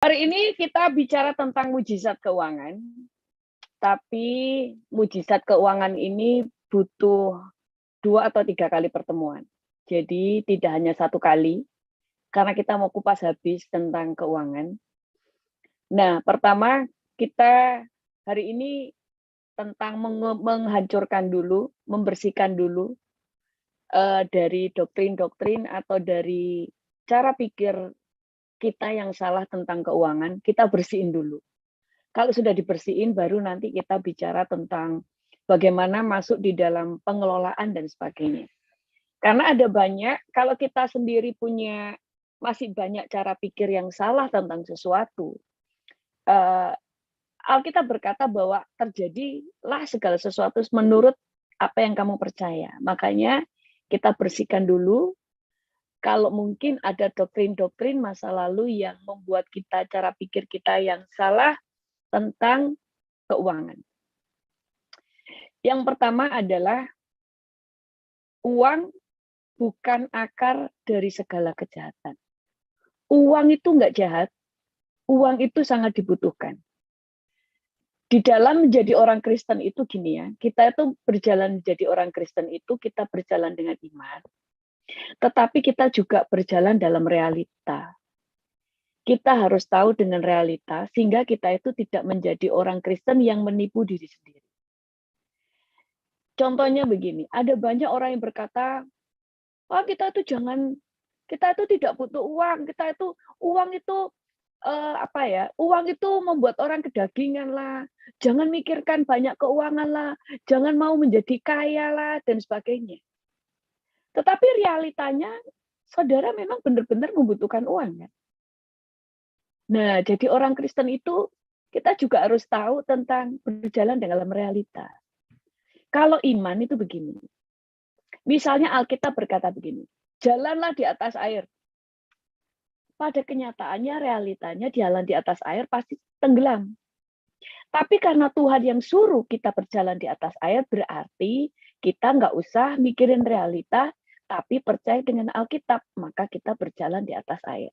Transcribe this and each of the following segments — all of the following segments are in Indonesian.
Hari ini kita bicara tentang mujizat keuangan, tapi mujizat keuangan ini butuh 2 atau 3 kali pertemuan. Jadi tidak hanya 1 kali, karena kita mau kupas habis tentang keuangan. Nah, pertama kita hari ini tentang menghancurkan dulu, membersihkan dulu, dari doktrin-doktrin atau dari cara pikir kita yang salah tentang keuangan, kita bersihin dulu. Kalau sudah dibersihin, baru nanti kita bicara tentang bagaimana masuk di dalam pengelolaan dan sebagainya. Karena ada banyak, kalau kita sendiri punya masih banyak cara pikir yang salah tentang sesuatu, eh, Alkitab berkata bahwa terjadilah segala sesuatu menurut apa yang kamu percaya. Makanya kita bersihkan dulu, kalau mungkin ada doktrin-doktrin masa lalu yang membuat kita cara pikir kita yang salah tentang keuangan. Yang pertama adalah uang bukan akar dari segala kejahatan. Uang itu nggak jahat, uang itu sangat dibutuhkan. Di dalam menjadi orang Kristen itu gini ya, kita itu berjalan menjadi orang Kristen itu kita berjalan dengan iman, tetapi kita juga berjalan dalam realita. Kita harus tahu dengan realita, sehingga kita itu tidak menjadi orang Kristen yang menipu diri sendiri. Contohnya begini, ada banyak orang yang berkata, oh, kita itu tidak butuh uang, uang itu uang itu membuat orang kedagingan lah, jangan mikirkan banyak keuangan lah, jangan mau menjadi kaya lah, dan sebagainya. Tetapi realitanya, saudara memang benar-benar membutuhkan uang, kan? Nah, jadi orang Kristen itu, kita juga harus tahu tentang berjalan dalam realita. Kalau iman itu begini, misalnya Alkitab berkata begini, jalanlah di atas air. Pada kenyataannya, realitanya jalan di atas air pasti tenggelam. Tapi karena Tuhan yang suruh kita berjalan di atas air, berarti kita nggak usah mikirin realita, tapi percaya dengan Alkitab, maka kita berjalan di atas air.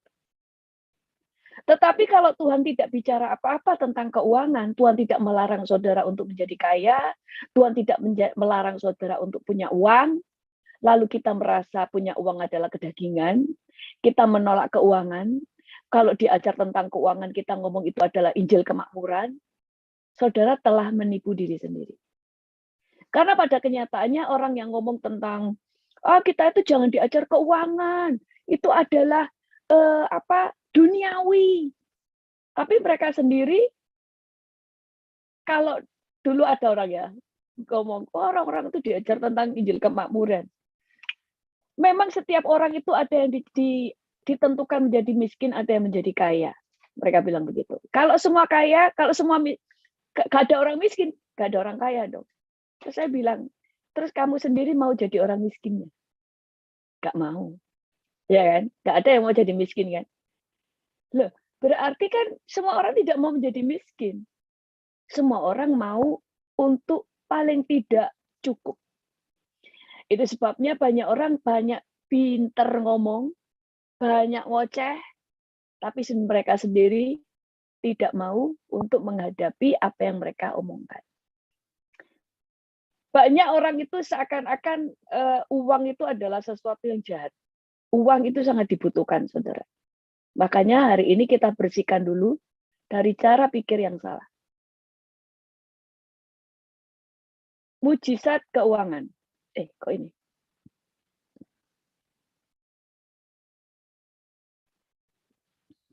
Tetapi kalau Tuhan tidak bicara apa-apa tentang keuangan, Tuhan tidak melarang saudara untuk menjadi kaya, Tuhan tidak melarang saudara untuk punya uang, lalu kita merasa punya uang adalah kedagingan, kita menolak keuangan, kalau diajar tentang keuangan kita ngomong itu adalah Injil kemakmuran, saudara telah menipu diri sendiri. Karena pada kenyataannya orang yang ngomong tentang kita itu jangan diajar keuangan, itu adalah duniawi. Tapi mereka sendiri, kalau dulu ada orang ya ngomong, orang-orang itu diajar tentang Injil kemakmuran. Memang setiap orang itu ada yang ditentukan menjadi miskin, ada yang menjadi kaya. Mereka bilang begitu. Kalau semua kaya, gak ada orang miskin, gak ada orang kaya dong. Terus saya bilang, terus kamu sendiri mau jadi orang miskinnya? Gak mau. Ya kan? Gak ada yang mau jadi miskin kan? Loh, berarti kan semua orang tidak mau menjadi miskin. Semua orang mau untuk paling tidak cukup. Itu sebabnya banyak orang banyak pinter ngomong, banyak ngoceh, tapi mereka sendiri tidak mau untuk menghadapi apa yang mereka omongkan. Banyak orang itu seakan-akan uang itu adalah sesuatu yang jahat. Uang itu sangat dibutuhkan, saudara. Makanya hari ini kita bersihkan dulu dari cara pikir yang salah. Mujizat keuangan. Kok ini?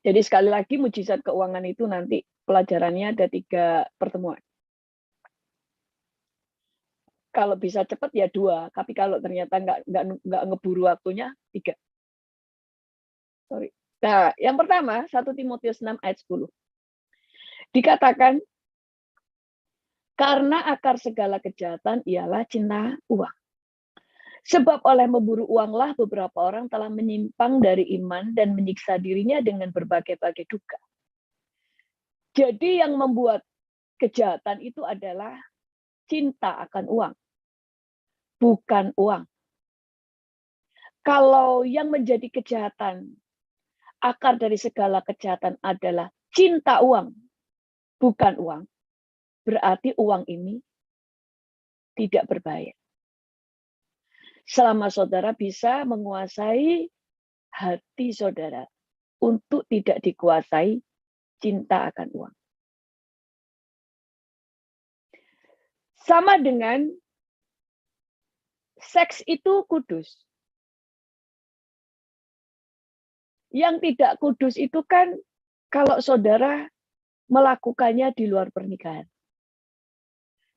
Jadi sekali lagi mujizat keuangan itu nanti pelajarannya ada 3 pertemuan. Kalau bisa cepat ya 2, tapi kalau ternyata nggak ngeburu waktunya 3. Sorry. Nah, yang pertama 1 Timotius 6 ayat 10. Dikatakan, karena akar segala kejahatan ialah cinta uang. Sebab oleh memburu uanglah beberapa orang telah menyimpang dari iman dan menyiksa dirinya dengan berbagai-bagai duka. Jadi yang membuat kejahatan itu adalah cinta akan uang, bukan uang. Kalau yang menjadi kejahatan, akar dari segala kejahatan adalah cinta uang, bukan uang, berarti uang ini tidak berbahaya. Selama saudara bisa menguasai hati saudara untuk tidak dikuasai cinta akan uang. Sama dengan seks itu kudus. Yang tidak kudus itu kan kalau saudara melakukannya di luar pernikahan.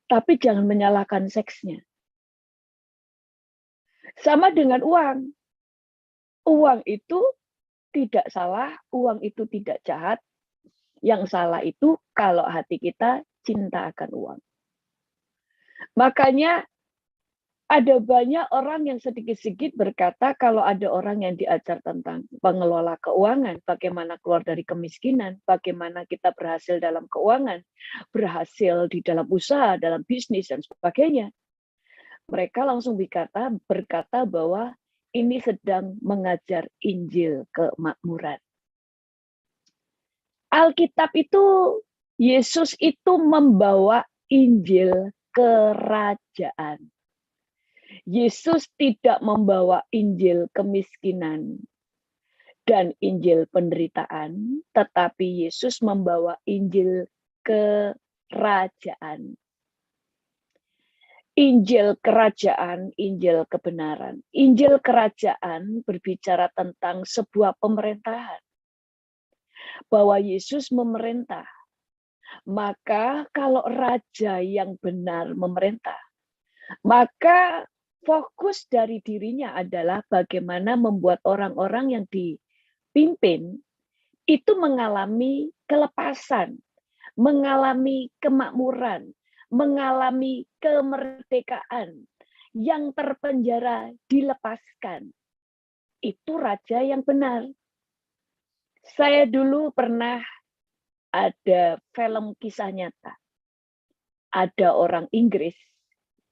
Tapi jangan menyalahkan seksnya. Sama dengan uang. Uang itu tidak salah, uang itu tidak jahat. Yang salah itu kalau hati kita cinta akan uang. Makanya ada banyak orang yang sedikit-sedikit berkata kalau ada orang yang diajar tentang pengelola keuangan, bagaimana keluar dari kemiskinan, bagaimana kita berhasil dalam keuangan, berhasil di dalam usaha, dalam bisnis, dan sebagainya. Mereka langsung berkata bahwa ini sedang mengajar Injil kemakmuran. Alkitab itu, Yesus itu membawa Injil kerajaan. Yesus tidak membawa Injil kemiskinan dan Injil penderitaan, tetapi Yesus membawa Injil kerajaan. Injil kerajaan, Injil kebenaran. Injil kerajaan berbicara tentang sebuah pemerintahan. Bahwa Yesus memerintah. Maka kalau raja yang benar memerintah, maka fokus dari dirinya adalah bagaimana membuat orang-orang yang dipimpin itu mengalami kelepasan, mengalami kemakmuran, mengalami kemerdekaan, yang terpenjara dilepaskan. Itu raja yang benar. Saya dulu pernah ada film kisah nyata. Ada orang Inggris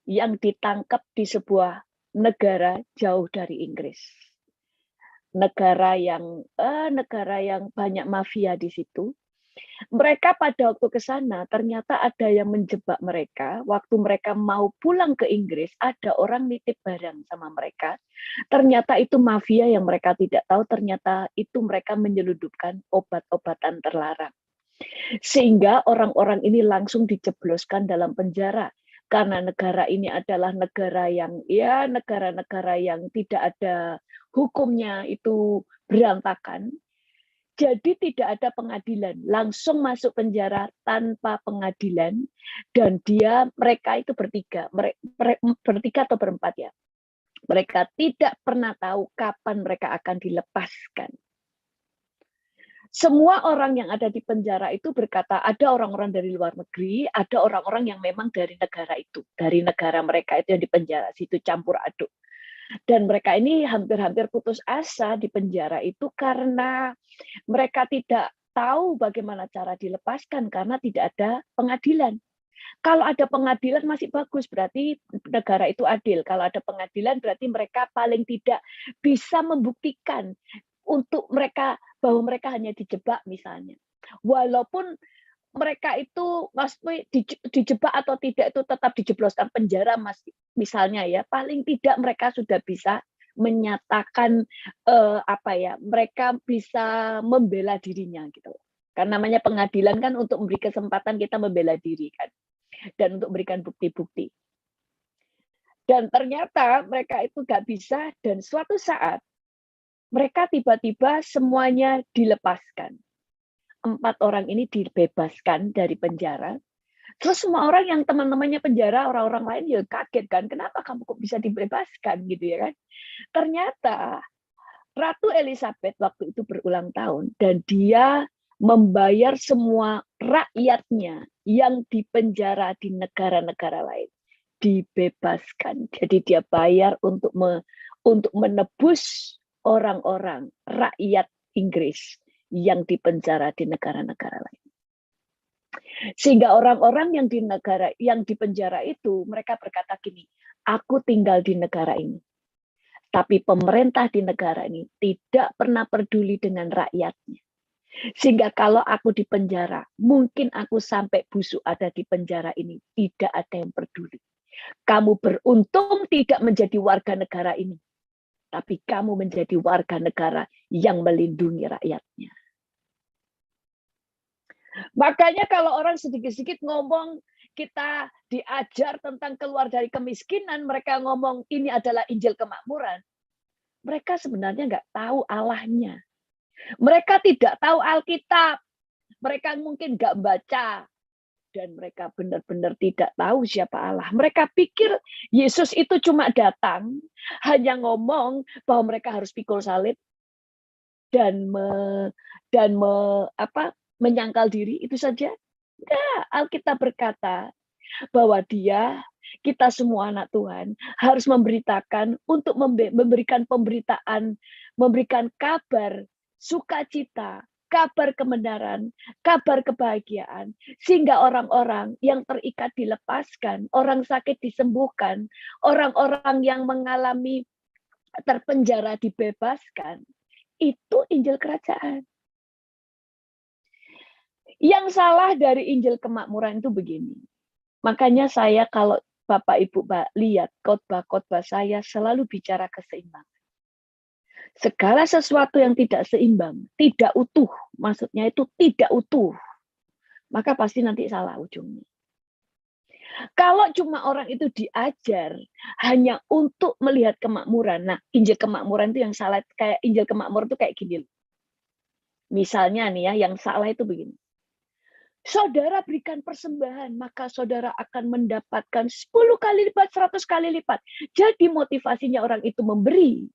yang ditangkap di sebuah negara jauh dari Inggris. Negara yang banyak mafia di situ. Mereka pada waktu ke sana ternyata ada yang menjebak mereka. Waktu mereka mau pulang ke Inggris, ada orang nitip barang sama mereka. Ternyata itu mafia yang mereka tidak tahu, ternyata itu mereka menyelundupkan obat-obatan terlarang. Sehingga orang-orang ini langsung dijebloskan dalam penjara. Karena negara ini adalah negara yang negara-negara yang tidak ada hukumnya, itu berantakan. Jadi tidak ada pengadilan, langsung masuk penjara tanpa pengadilan, dan mereka itu bertiga atau berempat ya. Mereka tidak pernah tahu kapan mereka akan dilepaskan. Semua orang yang ada di penjara itu berkata, ada orang-orang dari luar negeri, ada orang-orang yang memang dari negara itu, dari negara mereka itu yang di penjara, situ campur aduk. Dan mereka ini hampir-hampir putus asa di penjara itu karena mereka tidak tahu bagaimana cara dilepaskan karena tidak ada pengadilan. Kalau ada pengadilan masih bagus, berarti negara itu adil. Kalau ada pengadilan berarti mereka paling tidak bisa membuktikan untuk mereka bahwa mereka hanya dijebak misalnya. Walaupun mereka itu dijebak atau tidak itu tetap dijebloskan penjara misalnya ya, paling tidak mereka sudah bisa menyatakan mereka bisa membela dirinya gitu. Karena namanya pengadilan kan untuk memberi kesempatan kita membela diri kan, dan untuk memberikan bukti-bukti. Dan ternyata mereka itu nggak bisa, dan suatu saat mereka tiba-tiba semuanya dilepaskan. 4 orang ini dibebaskan dari penjara. Terus semua orang yang teman-temannya penjara, orang-orang lain ya kaget kan, kenapa kamu kok bisa dibebaskan gitu ya kan. Ternyata Ratu Elizabeth waktu itu berulang tahun dan dia membayar semua rakyatnya yang dipenjara di negara-negara lain dibebaskan. Jadi dia bayar untuk menebus orang-orang rakyat Inggris yang dipenjara di negara-negara lain. Sehingga orang-orang yang di penjara itu mereka berkata gini, aku tinggal di negara ini. Tapi pemerintah di negara ini tidak pernah peduli dengan rakyatnya. Sehingga kalau aku di penjara, mungkin aku sampai busuk ada di penjara ini, tidak ada yang peduli. Kamu beruntung tidak menjadi warga negara ini, tapi kamu menjadi warga negara yang melindungi rakyatnya. Makanya kalau orang sedikit-sedikit ngomong, kita diajar tentang keluar dari kemiskinan, mereka ngomong ini adalah Injil kemakmuran. Mereka sebenarnya nggak tahu Allahnya. Mereka tidak tahu Alkitab. Mereka mungkin nggak baca. Dan mereka benar-benar tidak tahu siapa Allah. Mereka pikir Yesus itu cuma datang, hanya ngomong bahwa mereka harus pikul salib dan menyangkal diri, itu saja. Enggak, Alkitab berkata bahwa kita semua anak Tuhan harus memberitakan untuk memberikan pemberitaan, memberikan kabar sukacita, kabar kebenaran, kabar kebahagiaan, sehingga orang-orang yang terikat dilepaskan, orang sakit disembuhkan, orang-orang yang mengalami terpenjara dibebaskan. Itu Injil kerajaan. Yang salah dari Injil kemakmuran itu begini. Makanya saya kalau Bapak Ibu lihat khotbah-khotbah saya selalu bicara keseimbangan. Segala sesuatu yang tidak seimbang, tidak utuh, maksudnya itu tidak utuh, maka pasti nanti salah ujungnya. Kalau cuma orang itu diajar hanya untuk melihat kemakmuran, nah Injil kemakmuran itu yang salah, kayak Injil kemakmuran itu kayak gini. Misalnya nih ya, yang salah itu begini. Saudara berikan persembahan, maka saudara akan mendapatkan 10 kali lipat, 100 kali lipat. Jadi motivasinya orang itu memberi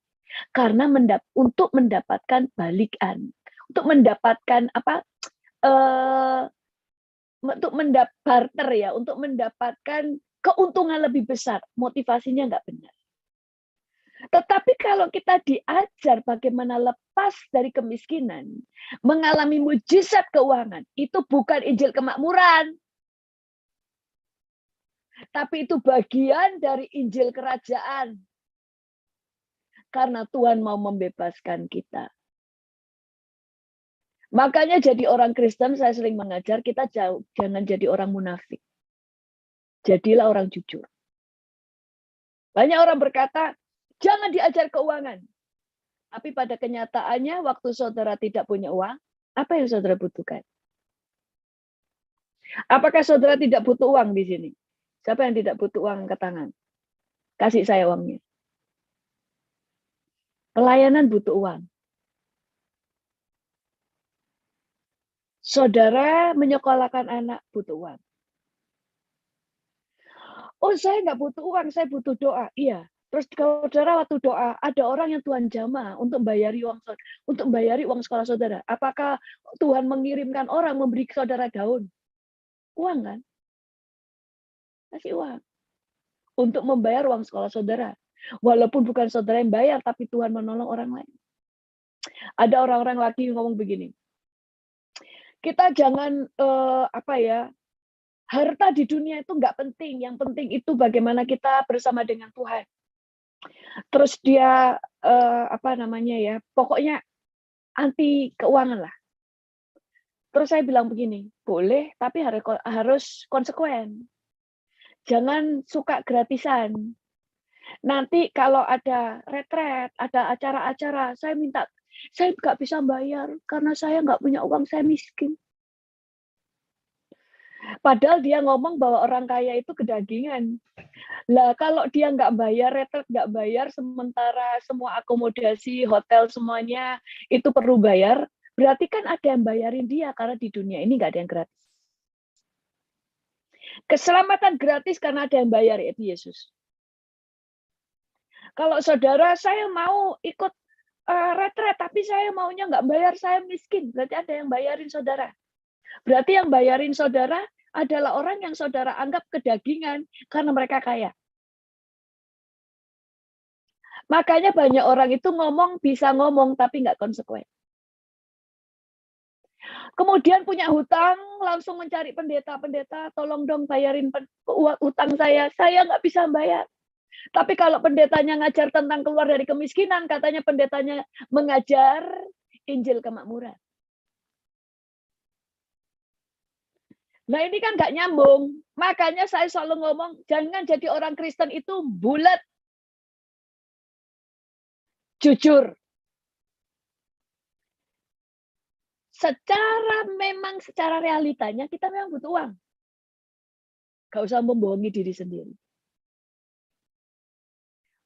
karena untuk mendapatkan balikan, untuk mendapatkan untuk barter ya, untuk mendapatkan keuntungan lebih besar. Motivasinya nggak benar. Tetapi kalau kita diajar bagaimana lepas dari kemiskinan, mengalami mujizat keuangan, itu bukan Injil kemakmuran. Tapi itu bagian dari Injil kerajaan. Karena Tuhan mau membebaskan kita. Makanya jadi orang Kristen, saya sering mengajar, kita jangan jadi orang munafik. Jadilah orang jujur. Banyak orang berkata, jangan diajar keuangan. Tapi pada kenyataannya, waktu saudara tidak punya uang, apa yang saudara butuhkan? Apakah saudara tidak butuh uang di sini? Siapa yang tidak butuh uang ke tangan? Kasih saya uangnya. Pelayanan butuh uang. Saudara menyekolahkan anak butuh uang. Oh, saya nggak butuh uang, saya butuh doa. Iya. Terus kalau saudara waktu doa, ada orang yang Tuhan jamah untuk membayari uang sekolah saudara. Apakah Tuhan mengirimkan orang memberi saudara daun? Uang kan? Kasih uang. Untuk membayar uang sekolah saudara. Walaupun bukan saudara yang bayar, tapi Tuhan menolong orang lain. Ada orang-orang lagi yang ngomong begini. Kita jangan harta di dunia itu nggak penting. Yang penting itu bagaimana kita bersama dengan Tuhan. Terus dia pokoknya anti keuangan lah. Terus saya bilang begini, boleh, tapi harus konsekuen. Jangan suka gratisan. Nanti kalau ada retret, ada acara-acara, saya nggak bisa bayar karena saya nggak punya uang, saya miskin. Padahal dia ngomong bahwa orang kaya itu kedagingan. Lah kalau dia nggak bayar, retret nggak bayar, sementara semua akomodasi, hotel semuanya itu perlu bayar, berarti kan ada yang bayarin dia, karena di dunia ini nggak ada yang gratis. Keselamatan gratis karena ada yang bayar, yaitu Yesus. Kalau saudara, saya mau ikut retret, tapi saya maunya nggak bayar, saya miskin, berarti ada yang bayarin saudara. Berarti yang bayarin saudara adalah orang yang saudara anggap kedagingan karena mereka kaya. Makanya banyak orang itu bisa ngomong tapi nggak konsekuen. Kemudian punya hutang, langsung mencari pendeta, tolong dong bayarin hutang saya nggak bisa bayar. Tapi kalau pendetanya ngajar tentang keluar dari kemiskinan, katanya pendetanya mengajar Injil kemakmuran. Nah ini kan nggak nyambung. Makanya saya selalu ngomong, jangan jadi orang Kristen itu bulat. Jujur. Secara realitanya kita memang butuh uang. Gak usah membohongi diri sendiri.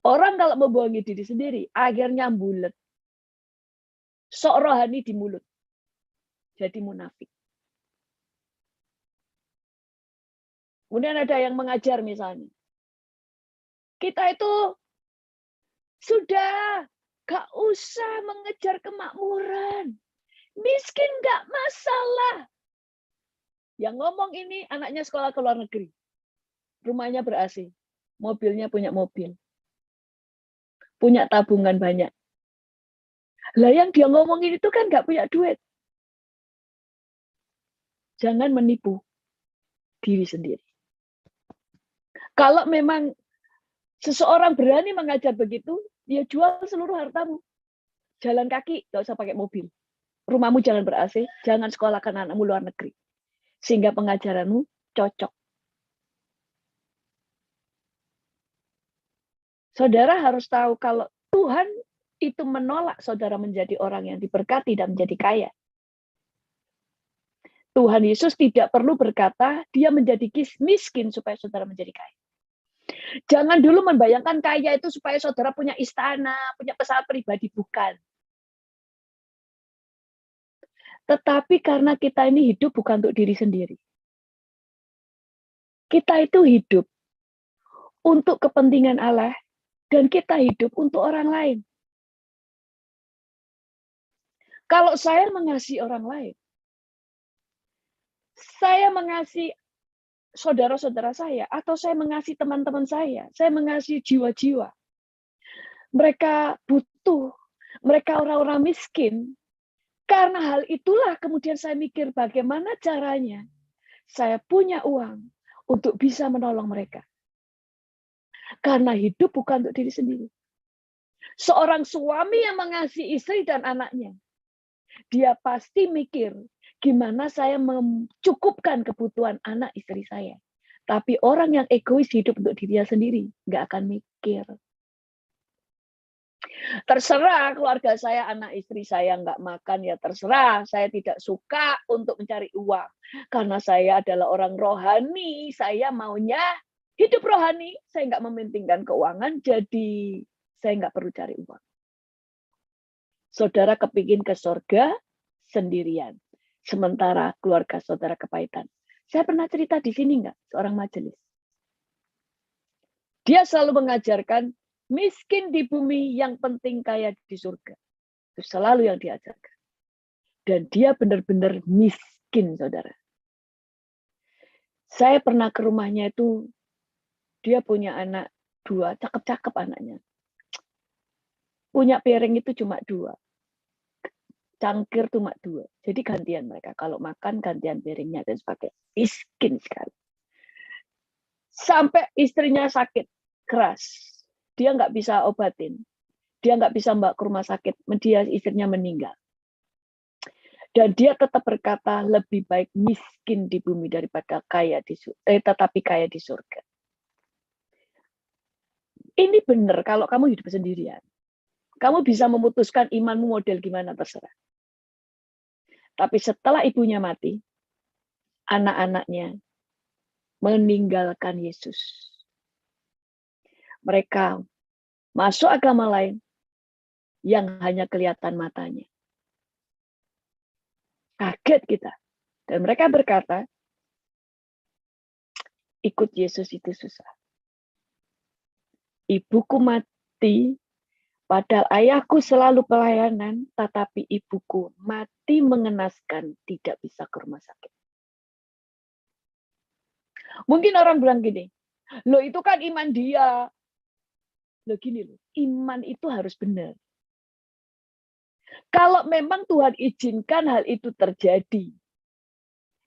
Orang kalau membohongi diri sendiri, akhirnya bulat. Sok rohani di mulut. Jadi munafik. Kemudian ada yang mengajar misalnya. Kita itu sudah gak usah mengejar kemakmuran. Miskin gak masalah. Yang ngomong ini anaknya sekolah ke luar negeri. Rumahnya ber-AC. Mobilnya punya mobil. Punya tabungan banyak. Lah yang dia ngomongin itu kan gak punya duit. Jangan menipu diri sendiri. Kalau memang seseorang berani mengajar begitu, ya jual seluruh hartamu. Jalan kaki, gak usah pakai mobil. Rumahmu jangan ber-AC, jangan sekolahkan anakmu luar negeri. Sehingga pengajaranmu cocok. Saudara harus tahu kalau Tuhan itu menolak saudara menjadi orang yang diberkati dan menjadi kaya. Tuhan Yesus tidak perlu berkata, dia menjadi miskin supaya saudara menjadi kaya. Jangan dulu membayangkan kaya itu supaya saudara punya istana, punya pesawat pribadi, bukan. Tetapi karena kita ini hidup bukan untuk diri sendiri. Kita itu hidup untuk kepentingan Allah, dan kita hidup untuk orang lain. Kalau saya mengasihi orang lain, saya mengasihi saudara-saudara saya, atau saya mengasihi teman-teman saya mengasihi jiwa-jiwa. Mereka butuh, mereka orang-orang miskin. Karena hal itulah kemudian saya mikir bagaimana caranya saya punya uang untuk bisa menolong mereka. Karena hidup bukan untuk diri sendiri. Seorang suami yang mengasihi istri dan anaknya, dia pasti mikir, gimana saya mencukupkan kebutuhan anak istri saya. Tapi orang yang egois hidup untuk dirinya sendiri, nggak akan mikir. Terserah keluarga saya, anak istri saya nggak makan, ya terserah. Saya tidak suka untuk mencari uang. Karena saya adalah orang rohani, saya maunya hidup rohani. Saya nggak mementingkan keuangan, jadi saya nggak perlu cari uang. Saudara kepingin ke surga sendirian. Sementara keluarga saudara kepahitan. Saya pernah cerita di sini nggak? Seorang majelis. Dia selalu mengajarkan, miskin di bumi, yang penting kaya di surga. Itu selalu yang diajarkan. Dan dia benar-benar miskin, saudara. Saya pernah ke rumahnya itu, dia punya anak 2, cakep-cakep anaknya. Punya piring itu cuma 2. Cangkir cuma 2. Jadi gantian mereka. Kalau makan, gantian piringnya dan sebagainya. Miskin sekali. Sampai istrinya sakit keras. Dia nggak bisa obatin. Dia nggak bisa bawa ke rumah sakit. Dia istrinya meninggal. Dan dia tetap berkata, lebih baik miskin di bumi daripada kaya tetapi kaya di surga. Ini benar kalau kamu hidup sendirian. Kamu bisa memutuskan imanmu model gimana, terserah. Tapi setelah ibunya mati, anak-anaknya meninggalkan Yesus. Mereka masuk agama lain yang hanya kelihatan matanya. Kaget kita. Dan mereka berkata, ikut Yesus itu susah. Ibuku mati, padahal ayahku selalu pelayanan, tetapi ibuku mati mengenaskan, tidak bisa ke rumah sakit. Mungkin orang bilang gini, loh itu kan iman dia. Loh gini loh, iman itu harus benar. Kalau memang Tuhan izinkan hal itu terjadi,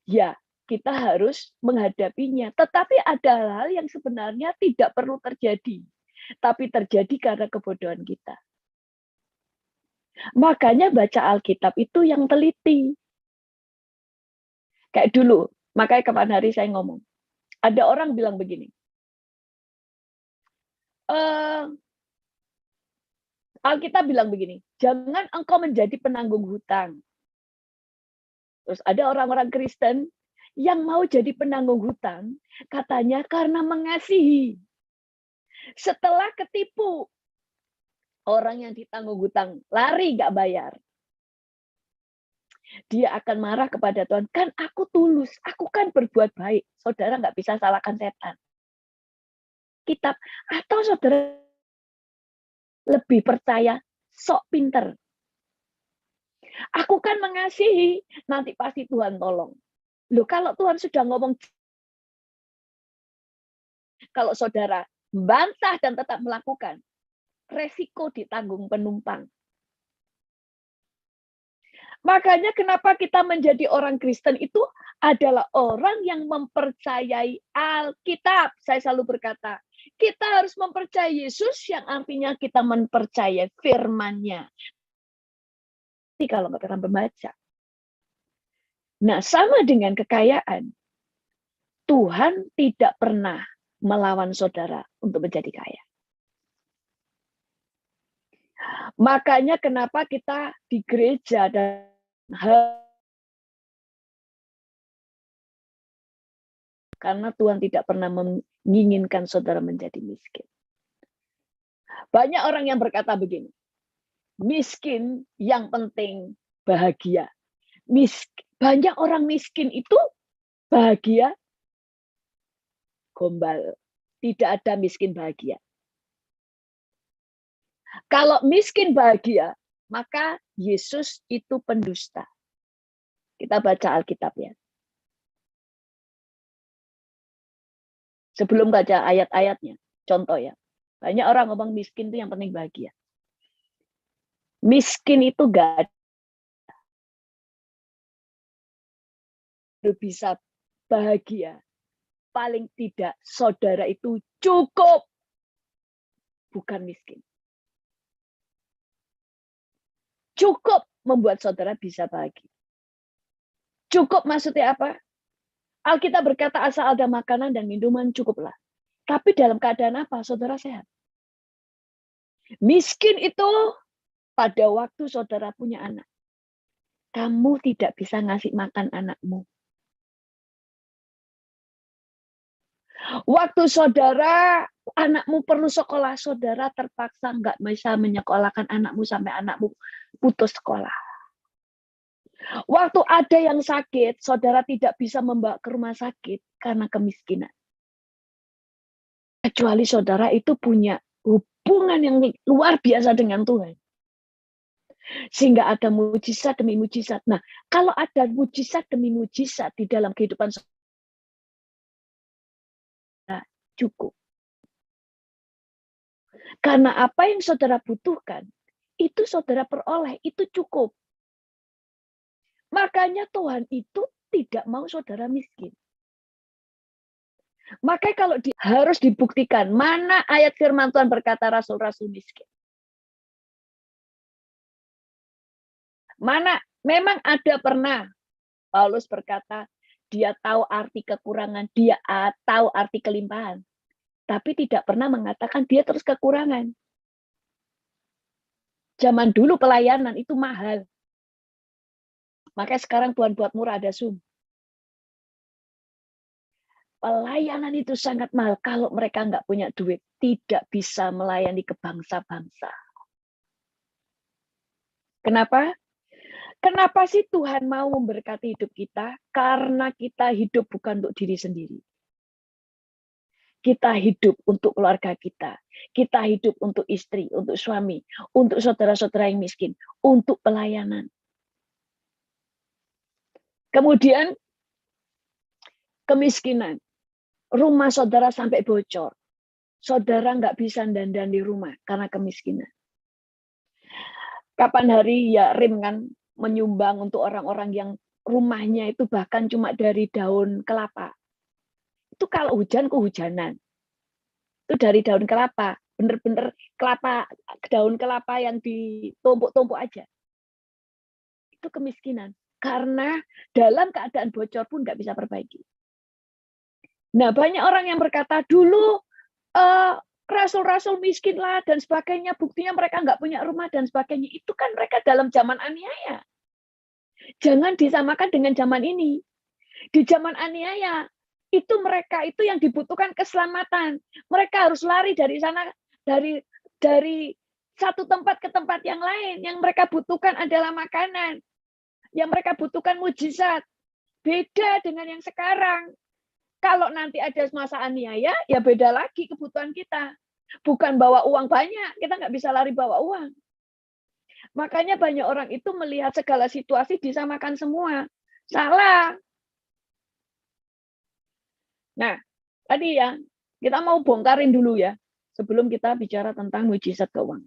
ya kita harus menghadapinya. Tetapi ada hal yang sebenarnya tidak perlu terjadi, tapi terjadi karena kebodohan kita. Makanya baca Alkitab itu yang teliti. Kayak dulu, Makanya kapan hari saya ngomong, ada orang bilang begini, Alkitab bilang begini, jangan engkau menjadi penanggung hutang. Terus ada orang-orang Kristen yang mau jadi penanggung hutang, katanya karena mengasihi. Setelah ketipu, orang yang ditanggung hutang lari nggak bayar. Dia akan marah kepada Tuhan, kan aku tulus, aku kan berbuat baik. Saudara nggak bisa salahkan setan. Kitab, atau saudara lebih percaya sok pinter. Aku kan mengasihi, nanti pasti Tuhan tolong. Loh, kalau Tuhan sudah ngomong, kalau saudara bantah dan tetap melakukan, resiko ditanggung penumpang. Makanya kenapa kita menjadi orang Kristen itu adalah orang yang mempercayai Alkitab. Saya selalu berkata, kita harus mempercayai Yesus yang artinya kita mempercayai firman-Nya. Kalau nggak pernah membaca. Nah, sama dengan kekayaan. Tuhan tidak pernah melawan saudara untuk menjadi kaya. Makanya kenapa kita di gereja dan karena Tuhan tidak pernah menginginkan saudara menjadi miskin. Banyak orang yang berkata begini, miskin yang penting bahagia. Banyak orang miskin itu bahagia gombal. Tidak ada miskin bahagia. Kalau miskin bahagia, maka Yesus itu pendusta. Kita baca Alkitab ya. Sebelum baca ayat-ayatnya, contoh ya. Banyak orang ngomong miskin itu yang penting bahagia. Miskin itu gak bisa bahagia. Paling tidak saudara itu cukup. Bukan miskin. Cukup membuat saudara bisa bahagia. Cukup maksudnya apa? Alkitab berkata asal ada makanan dan minuman cukuplah. Tapi dalam keadaan apa? Saudara sehat. Miskin itu pada waktu saudara punya anak. Kamu tidak bisa ngasih makan anakmu. Waktu saudara, anakmu perlu sekolah, saudara terpaksa nggak bisa menyekolahkan anakmu sampai anakmu putus sekolah. Waktu ada yang sakit, saudara tidak bisa membawa ke rumah sakit karena kemiskinan. Kecuali saudara itu punya hubungan yang luar biasa dengan Tuhan. Sehingga ada mujizat demi mujizat. Nah, kalau ada mujizat demi mujizat di dalam kehidupan saudara, cukup. Karena apa yang saudara butuhkan, itu saudara peroleh, itu cukup. Makanya Tuhan itu tidak mau saudara miskin. Makanya kalau harus dibuktikan, mana ayat firman Tuhan berkata rasul-rasul miskin. Mana, memang ada pernah Paulus berkata, dia tahu arti kekurangan, dia tahu arti kelimpahan. Tapi tidak pernah mengatakan dia terus kekurangan. Zaman dulu pelayanan itu mahal. Makanya sekarang Tuhan buat murah, ada Zoom. Pelayanan itu sangat mahal. Kalau mereka nggak punya duit, tidak bisa melayani ke bangsa-bangsa. Kenapa? Kenapa sih Tuhan mau memberkati hidup kita? Karena kita hidup bukan untuk diri sendiri. Kita hidup untuk keluarga kita. Kita hidup untuk istri, untuk suami, untuk saudara-saudara yang miskin, untuk pelayanan. Kemudian kemiskinan. Rumah saudara sampai bocor. Saudara nggak bisa dandan di rumah karena kemiskinan. Kapan hari ya Rim kan menyumbang untuk orang-orang yang rumahnya itu bahkan cuma dari daun kelapa. Itu kalau hujan kehujanan. Itu dari daun kelapa. Bener-bener daun kelapa yang ditumpuk-tumpuk aja. Itu kemiskinan. Karena dalam keadaan bocor pun nggak bisa perbaiki. Nah, banyak orang yang berkata, dulu rasul-rasul miskin lah dan sebagainya, buktinya mereka nggak punya rumah dan sebagainya. Itu kan mereka dalam zaman aniaya. Jangan disamakan dengan zaman ini. Di zaman aniaya, itu mereka itu yang dibutuhkan keselamatan. Mereka harus lari dari sana, dari satu tempat ke tempat yang lain. Yang mereka butuhkan adalah makanan. Yang mereka butuhkan mujizat. Beda dengan yang sekarang. Kalau nanti ada masa aniaya, ya beda lagi kebutuhan kita. Bukan bawa uang banyak, kita nggak bisa lari bawa uang. Makanya banyak orang itu melihat segala situasi disamakan semua. Salah. Nah, tadi ya, kita mau bongkarin dulu ya, sebelum kita bicara tentang mujizat keuangan.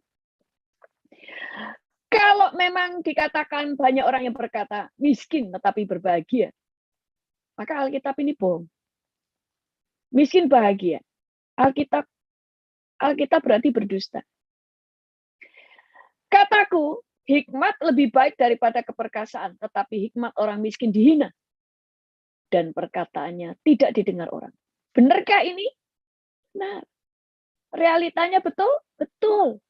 Kalau memang dikatakan banyak orang yang berkata miskin tetapi berbahagia, maka Alkitab ini bohong. Miskin bahagia. Alkitab berarti berdusta. Kataku, hikmat lebih baik daripada keperkasaan, tetapi hikmat orang miskin dihina. Dan perkataannya tidak didengar orang. Benarkah ini? Nah, realitanya betul? Betul.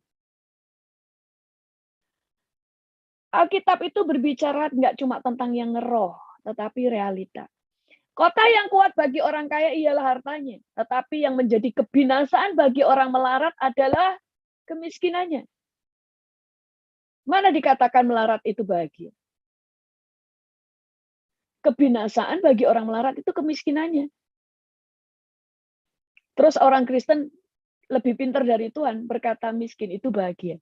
Alkitab itu berbicara nggak cuma tentang yang ngeroh, tetapi realita. Kota yang kuat bagi orang kaya ialah hartanya, tetapi yang menjadi kebinasaan bagi orang melarat adalah kemiskinannya. Mana dikatakan melarat itu bahagia? Kebinasaan bagi orang melarat itu kemiskinannya. Terus orang Kristen lebih pintar dari Tuhan, berkata miskin itu bahagia.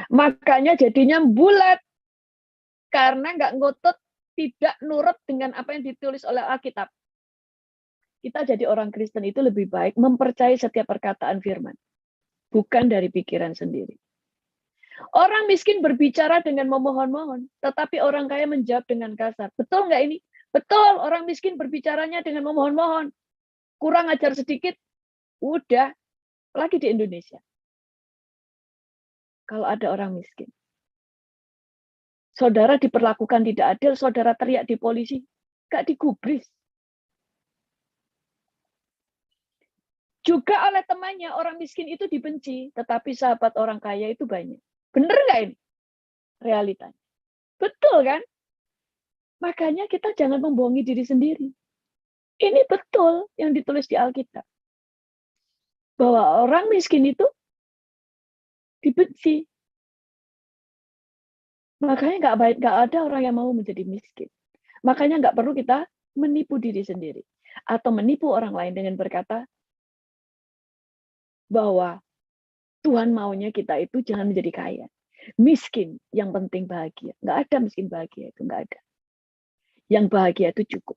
Makanya jadinya bulat, karena nggak ngotot, tidak nurut dengan apa yang ditulis oleh Alkitab. Kita jadi orang Kristen itu lebih baik mempercayai setiap perkataan firman, bukan dari pikiran sendiri. Orang miskin berbicara dengan memohon-mohon, tetapi orang kaya menjawab dengan kasar. Betul nggak ini? Betul, orang miskin berbicaranya dengan memohon-mohon. Kurang ajar sedikit, udah, lagi di Indonesia. Kalau ada orang miskin. Saudara diperlakukan tidak adil, saudara teriak di polisi, nggak digubris. Juga oleh temannya, orang miskin itu dibenci, tetapi sahabat orang kaya itu banyak. Bener nggak ini? Realitanya. Betul kan? Makanya kita jangan membohongi diri sendiri. Ini betul yang ditulis di Alkitab. Bahwa orang miskin itu dibenci. Makanya nggak baik, nggak ada orang yang mau menjadi miskin. Makanya nggak perlu kita menipu diri sendiri. Atau menipu orang lain dengan berkata bahwa Tuhan maunya kita itu jangan menjadi kaya. Miskin, yang penting bahagia. Nggak ada miskin bahagia itu, nggak ada. Yang bahagia itu cukup.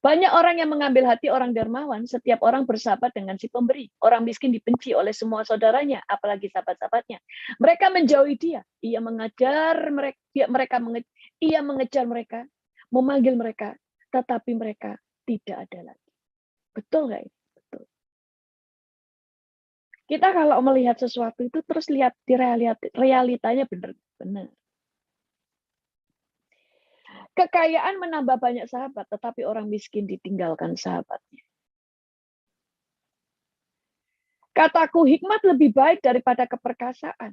Banyak orang yang mengambil hati orang dermawan, setiap orang bersahabat dengan si pemberi. Orang miskin dibenci oleh semua saudaranya, apalagi sahabat-sahabatnya. Mereka menjauhi dia. Ia mengejar mereka, memanggil mereka, tetapi mereka tidak ada lagi. Betul nggak? Betul. Kita kalau melihat sesuatu itu terus lihat di realitanya benar-benar. Kekayaan menambah banyak sahabat, tetapi orang miskin ditinggalkan sahabatnya. Kataku, hikmat lebih baik daripada keperkasaan,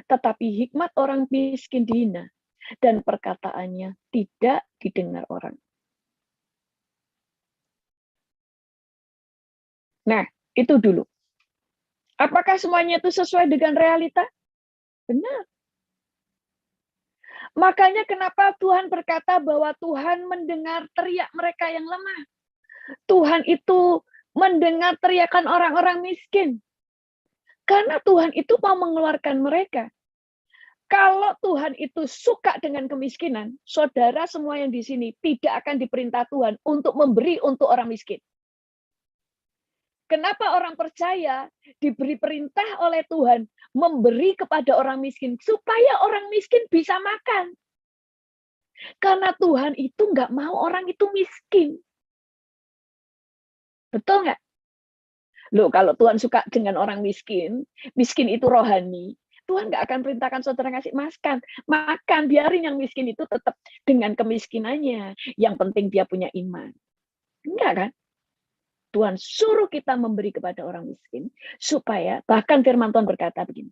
tetapi hikmat orang miskin dihina, dan perkataannya tidak didengar orang. Nah, itu dulu. Apakah semuanya itu sesuai dengan realita? Benar. Makanya kenapa Tuhan berkata bahwa Tuhan mendengar teriak mereka yang lemah. Tuhan itu mendengar teriakan orang-orang miskin. Karena Tuhan itu mau mengeluarkan mereka. Kalau Tuhan itu suka dengan kemiskinan, saudara semua yang di sini tidak akan diperintah Tuhan untuk memberi untuk orang miskin. Kenapa orang percaya diberi perintah oleh Tuhan memberi kepada orang miskin supaya orang miskin bisa makan? Karena Tuhan itu nggak mau orang itu miskin. Betul nggak? Loh, kalau Tuhan suka dengan orang miskin, miskin itu rohani, Tuhan nggak akan perintahkan saudara ngasih makan, biarin yang miskin itu tetap dengan kemiskinannya. Yang penting dia punya iman. Enggak kan? Tuhan suruh kita memberi kepada orang miskin, supaya, bahkan firman Tuhan berkata begini,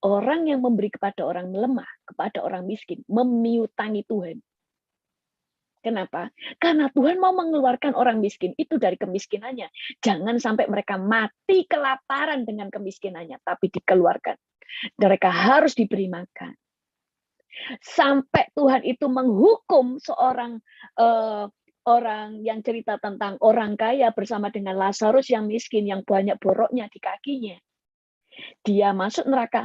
orang yang memberi kepada orang lemah, kepada orang miskin, memiutangi Tuhan. Kenapa? Karena Tuhan mau mengeluarkan orang miskin itu dari kemiskinannya. Jangan sampai mereka mati kelaparan dengan kemiskinannya, tapi dikeluarkan. Mereka harus diberi makan. Sampai Tuhan itu menghukum seorang orang yang cerita tentang orang kaya bersama dengan Lazarus yang miskin, yang banyak boroknya di kakinya. Dia masuk neraka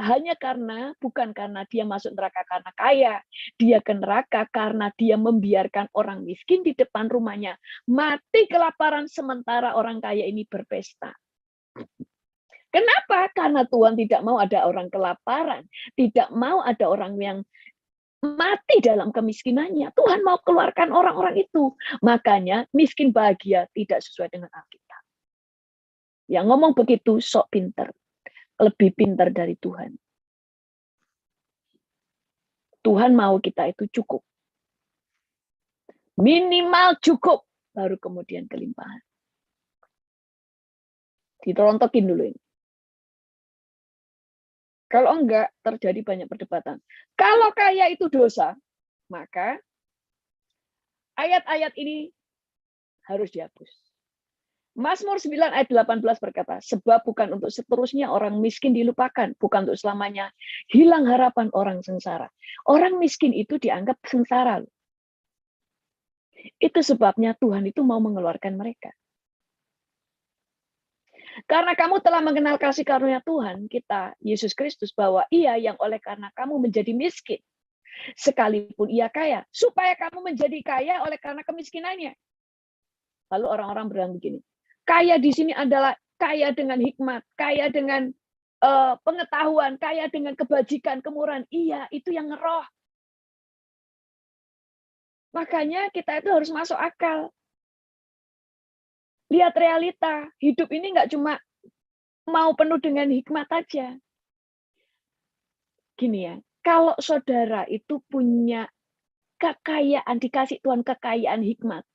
bukan karena dia masuk neraka karena kaya. Dia ke neraka karena dia membiarkan orang miskin di depan rumahnya mati kelaparan sementara orang kaya ini berpesta. Kenapa? Karena Tuhan tidak mau ada orang kelaparan, tidak mau ada orang yang mati dalam kemiskinannya. Tuhan mau keluarkan orang-orang itu. Makanya miskin bahagia tidak sesuai dengan Alkitab. Yang ngomong begitu sok pinter. Lebih pintar dari Tuhan. Tuhan mau kita itu cukup. Minimal cukup, baru kemudian kelimpahan. Ditontokin dulu ini. Kalau enggak, terjadi banyak perdebatan. Kalau kaya itu dosa, maka ayat-ayat ini harus dihapus. Mazmur 9 ayat 18 berkata, sebab bukan untuk seterusnya orang miskin dilupakan, bukan untuk selamanya hilang harapan orang sengsara. Orang miskin itu dianggap sengsara. Itu sebabnya Tuhan itu mau mengeluarkan mereka. Karena kamu telah mengenal kasih karunia Tuhan kita, Yesus Kristus, bahwa Ia yang oleh karena kamu menjadi miskin, sekalipun Ia kaya, supaya kamu menjadi kaya oleh karena kemiskinannya. Lalu orang-orang bilang begini, kaya di sini adalah kaya dengan hikmat, kaya dengan pengetahuan, kaya dengan kebajikan, kemurahan. Iya, itu yang ngeroh. Makanya kita itu harus masuk akal. Lihat realita, hidup ini nggak cuma mau penuh dengan hikmat aja. Gini ya, kalau saudara itu punya kekayaan, dikasih Tuhan kekayaan hikmat,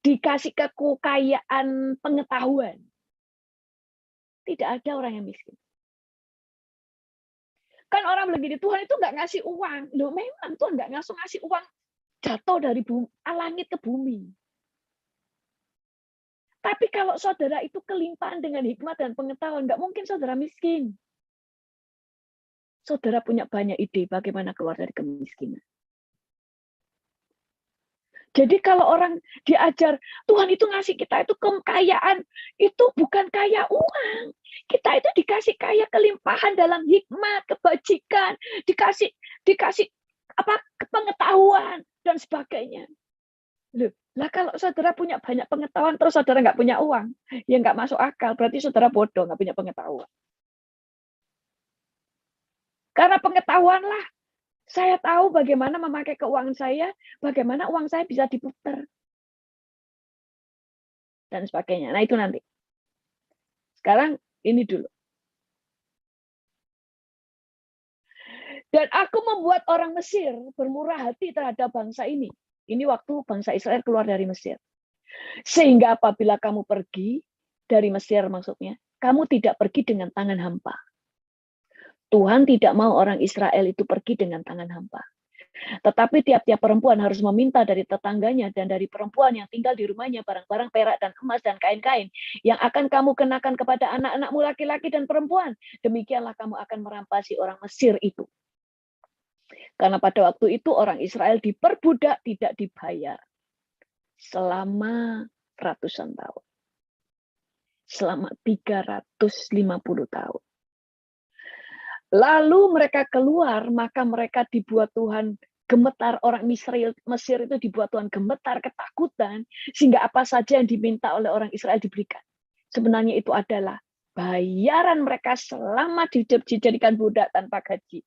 dikasih kekayaan pengetahuan, tidak ada orang yang miskin. Kan orang bilang gini, Tuhan itu nggak ngasih uang. Loh, memang Tuhan nggak ngasih uang jatuh dari langit ke bumi. Tapi kalau saudara itu kelimpahan dengan hikmat dan pengetahuan, nggak mungkin saudara miskin. Saudara punya banyak ide bagaimana keluar dari kemiskinan. Jadi kalau orang diajar, Tuhan itu ngasih kita itu kekayaan, itu bukan kaya uang. Kita itu dikasih kaya kelimpahan dalam hikmat, kebajikan, dikasih pengetahuan dan sebagainya. Loh, lah kalau saudara punya banyak pengetahuan terus saudara nggak punya uang, ya nggak masuk akal. Berarti saudara bodoh, nggak punya pengetahuan. Karena pengetahuanlah saya tahu bagaimana memakai keuangan saya, bagaimana uang saya bisa diputar. Dan sebagainya. Nah, itu nanti. Sekarang ini dulu. Dan aku membuat orang Mesir bermurah hati terhadap bangsa ini. Ini waktu bangsa Israel keluar dari Mesir. Sehingga apabila kamu pergi dari Mesir maksudnya, kamu tidak pergi dengan tangan hampa. Tuhan tidak mau orang Israel itu pergi dengan tangan hampa. Tetapi tiap-tiap perempuan harus meminta dari tetangganya dan dari perempuan yang tinggal di rumahnya barang-barang perak dan emas dan kain-kain yang akan kamu kenakan kepada anak-anakmu laki-laki dan perempuan. Demikianlah kamu akan merampasi orang Mesir itu. Karena pada waktu itu orang Israel diperbudak, tidak dibayar. Selama ratusan tahun. Selama 350 tahun. Lalu mereka keluar, maka mereka dibuat Tuhan gemetar. Orang Mesir itu dibuat Tuhan gemetar, ketakutan, sehingga apa saja yang diminta oleh orang Israel diberikan. Sebenarnya itu adalah bayaran mereka selama dijadikan budak tanpa gaji.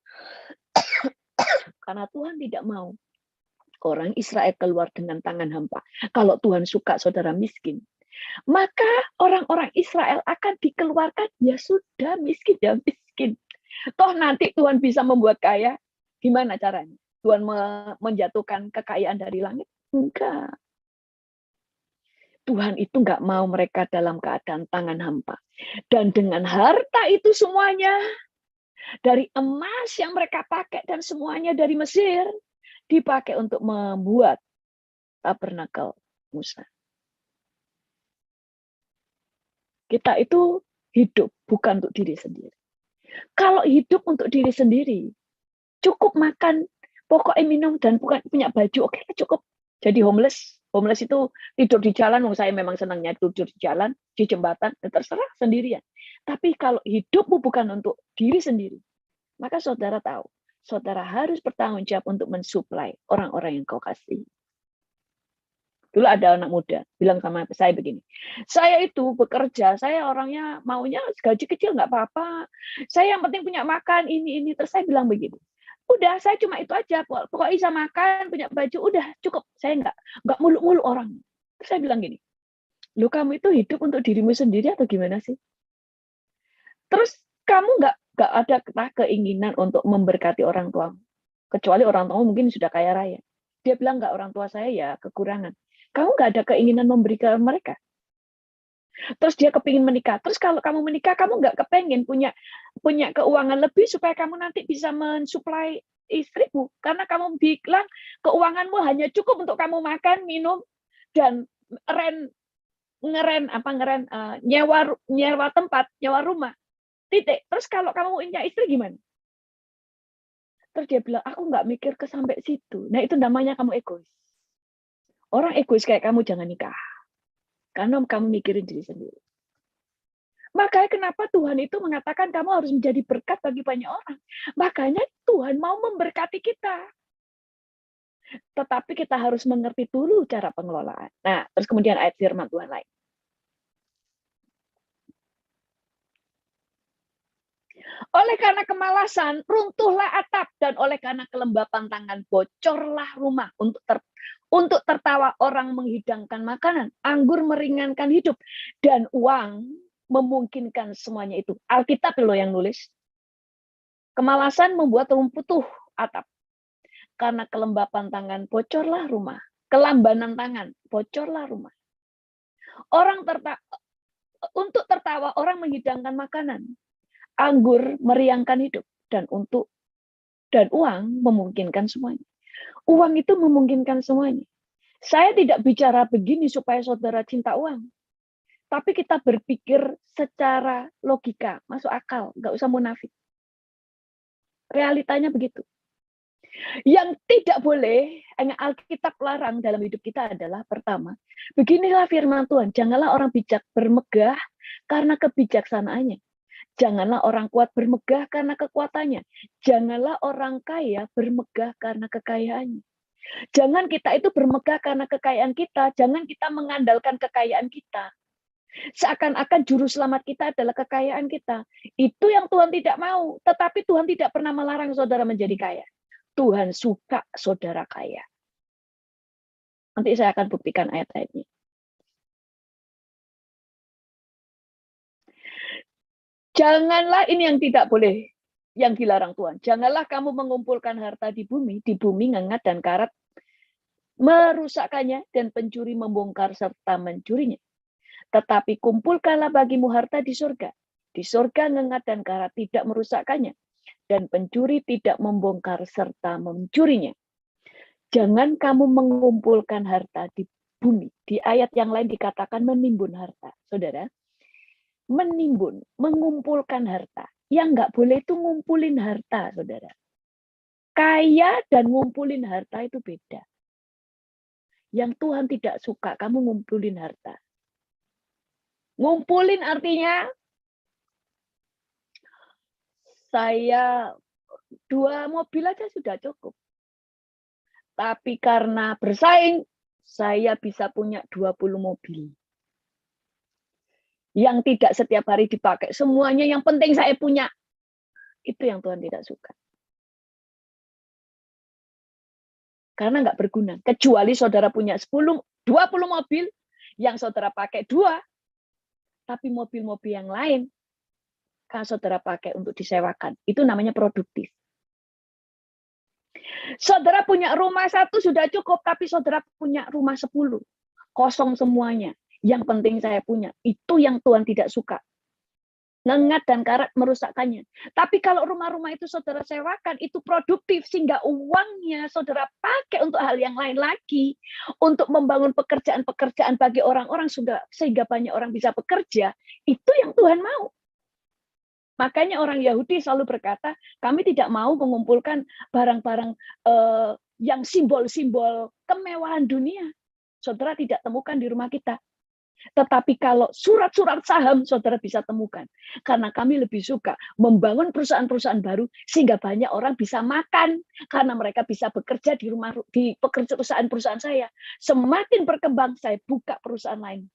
Karena Tuhan tidak mau orang Israel keluar dengan tangan hampa. Kalau Tuhan suka saudara miskin, maka orang-orang Israel akan dikeluarkan, ya sudah miskin ya miskin. Toh nanti Tuhan bisa membuat kaya, gimana caranya? Tuhan menjatuhkan kekayaan dari langit? Enggak. Tuhan itu enggak mau mereka dalam keadaan tangan hampa. Dan dengan harta itu semuanya, dari emas yang mereka pakai dan semuanya dari Mesir, dipakai untuk membuat tabernakel Musa. Kita itu hidup bukan untuk diri sendiri. Kalau hidup untuk diri sendiri, cukup makan, pokoknya minum, dan bukan punya baju, oke, cukup. Jadi homeless. Homeless itu tidur di jalan, saya memang senangnya tidur di jalan, di jembatan, terserah sendirian. Tapi kalau hidupmu bukan untuk diri sendiri, maka saudara tahu, saudara harus bertanggung jawab untuk mensuplai orang-orang yang kau kasih. Dulu ada anak muda bilang sama saya begini, saya itu bekerja, saya orangnya maunya gaji kecil nggak apa-apa, saya yang penting punya makan, ini. Terus saya bilang begini, udah saya cuma itu aja, pokoknya bisa makan, punya baju, udah cukup, saya nggak muluk-muluk orang. Terus saya bilang gini, lu kamu itu hidup untuk dirimu sendiri atau gimana sih? Terus kamu nggak ada keinginan untuk memberkati orang tua, kecuali orang tua mungkin sudah kaya raya. Dia bilang nggak, orang tua saya ya kekurangan. Kamu nggak ada keinginan memberikan mereka. Terus dia kepingin menikah. Terus kalau kamu menikah, kamu nggak kepengen punya keuangan lebih supaya kamu nanti bisa mensuplai istrimu. Karena kamu bilang keuanganmu hanya cukup untuk kamu makan, minum, dan nyewa tempat, nyewa rumah. Titik. Terus kalau kamu punya istri gimana? Terus dia bilang, aku nggak mikir ke sampai situ. Nah itu namanya kamu egois. Orang egois kayak kamu jangan nikah. Karena kamu mikirin diri sendiri. Makanya kenapa Tuhan itu mengatakan kamu harus menjadi berkat bagi banyak orang. Makanya Tuhan mau memberkati kita. Tetapi kita harus mengerti dulu cara pengelolaan. Nah, terus kemudian ayat firman Tuhan lain. Oleh karena kemalasan, runtuhlah atap, dan oleh karena kelembapan tangan, bocorlah rumah. Untuk tertawa orang menghidangkan makanan, anggur meringankan hidup, dan uang memungkinkan semuanya itu. Alkitab loh yang nulis. Kemalasan membuat runtuh atap. Karena kelembapan tangan, bocorlah rumah. Kelambanan tangan, bocorlah rumah. Untuk tertawa orang menghidangkan makanan, anggur meriangkan hidup, dan uang memungkinkan semuanya. Uang itu memungkinkan semuanya. Saya tidak bicara begini supaya saudara cinta uang. Tapi kita berpikir secara logika, masuk akal, nggak usah munafik. Realitanya begitu. Yang tidak boleh, yang Alkitab larang dalam hidup kita adalah, pertama, beginilah firman Tuhan, janganlah orang bijak bermegah karena kebijaksanaannya. Janganlah orang kuat bermegah karena kekuatannya. Janganlah orang kaya bermegah karena kekayaannya. Jangan kita itu bermegah karena kekayaan kita. Jangan kita mengandalkan kekayaan kita. Seakan-akan juru selamat kita adalah kekayaan kita. Itu yang Tuhan tidak mau. Tetapi Tuhan tidak pernah melarang saudara menjadi kaya. Tuhan suka saudara kaya. Nanti saya akan buktikan ayat-ayatnya. Janganlah, ini yang tidak boleh, yang dilarang Tuhan. Janganlah kamu mengumpulkan harta di bumi ngengat dan karat merusakkannya, dan pencuri membongkar serta mencurinya. Tetapi kumpulkanlah bagimu harta di surga. Di surga ngengat dan karat tidak merusakkannya, dan pencuri tidak membongkar serta mencurinya. Jangan kamu mengumpulkan harta di bumi. Di ayat yang lain dikatakan menimbun harta. Saudara, menimbun, mengumpulkan harta. Yang nggak boleh itu ngumpulin harta, saudara. Kaya dan ngumpulin harta itu beda. Yang Tuhan tidak suka, kamu ngumpulin harta. Ngumpulin artinya, saya 2 mobil aja sudah cukup. Tapi karena bersaing, saya bisa punya 20 mobil. Yang tidak setiap hari dipakai. Semuanya yang penting saya punya. Itu yang Tuhan tidak suka. Karena nggak berguna. Kecuali saudara punya 20 mobil, yang saudara pakai 2, tapi mobil-mobil yang lain kalau saudara pakai untuk disewakan, itu namanya produktif. Saudara punya rumah 1 sudah cukup, tapi saudara punya rumah 10, kosong semuanya. Yang penting saya punya, itu yang Tuhan tidak suka. Ngengat dan karat merusakkannya. Tapi kalau rumah-rumah itu saudara sewakan, itu produktif, sehingga uangnya saudara pakai untuk hal yang lain lagi, untuk membangun pekerjaan-pekerjaan bagi orang-orang, sehingga banyak orang bisa bekerja, itu yang Tuhan mau. Makanya orang Yahudi selalu berkata, kami tidak mau mengumpulkan barang-barang yang simbol-simbol kemewahan dunia. Saudara tidak temukan di rumah kita. Tetapi kalau surat-surat saham, saudara bisa temukan. Karena kami lebih suka membangun perusahaan-perusahaan baru, sehingga banyak orang bisa makan. Karena mereka bisa bekerja di perusahaan-perusahaan saya. Semakin berkembang, saya buka perusahaan lain.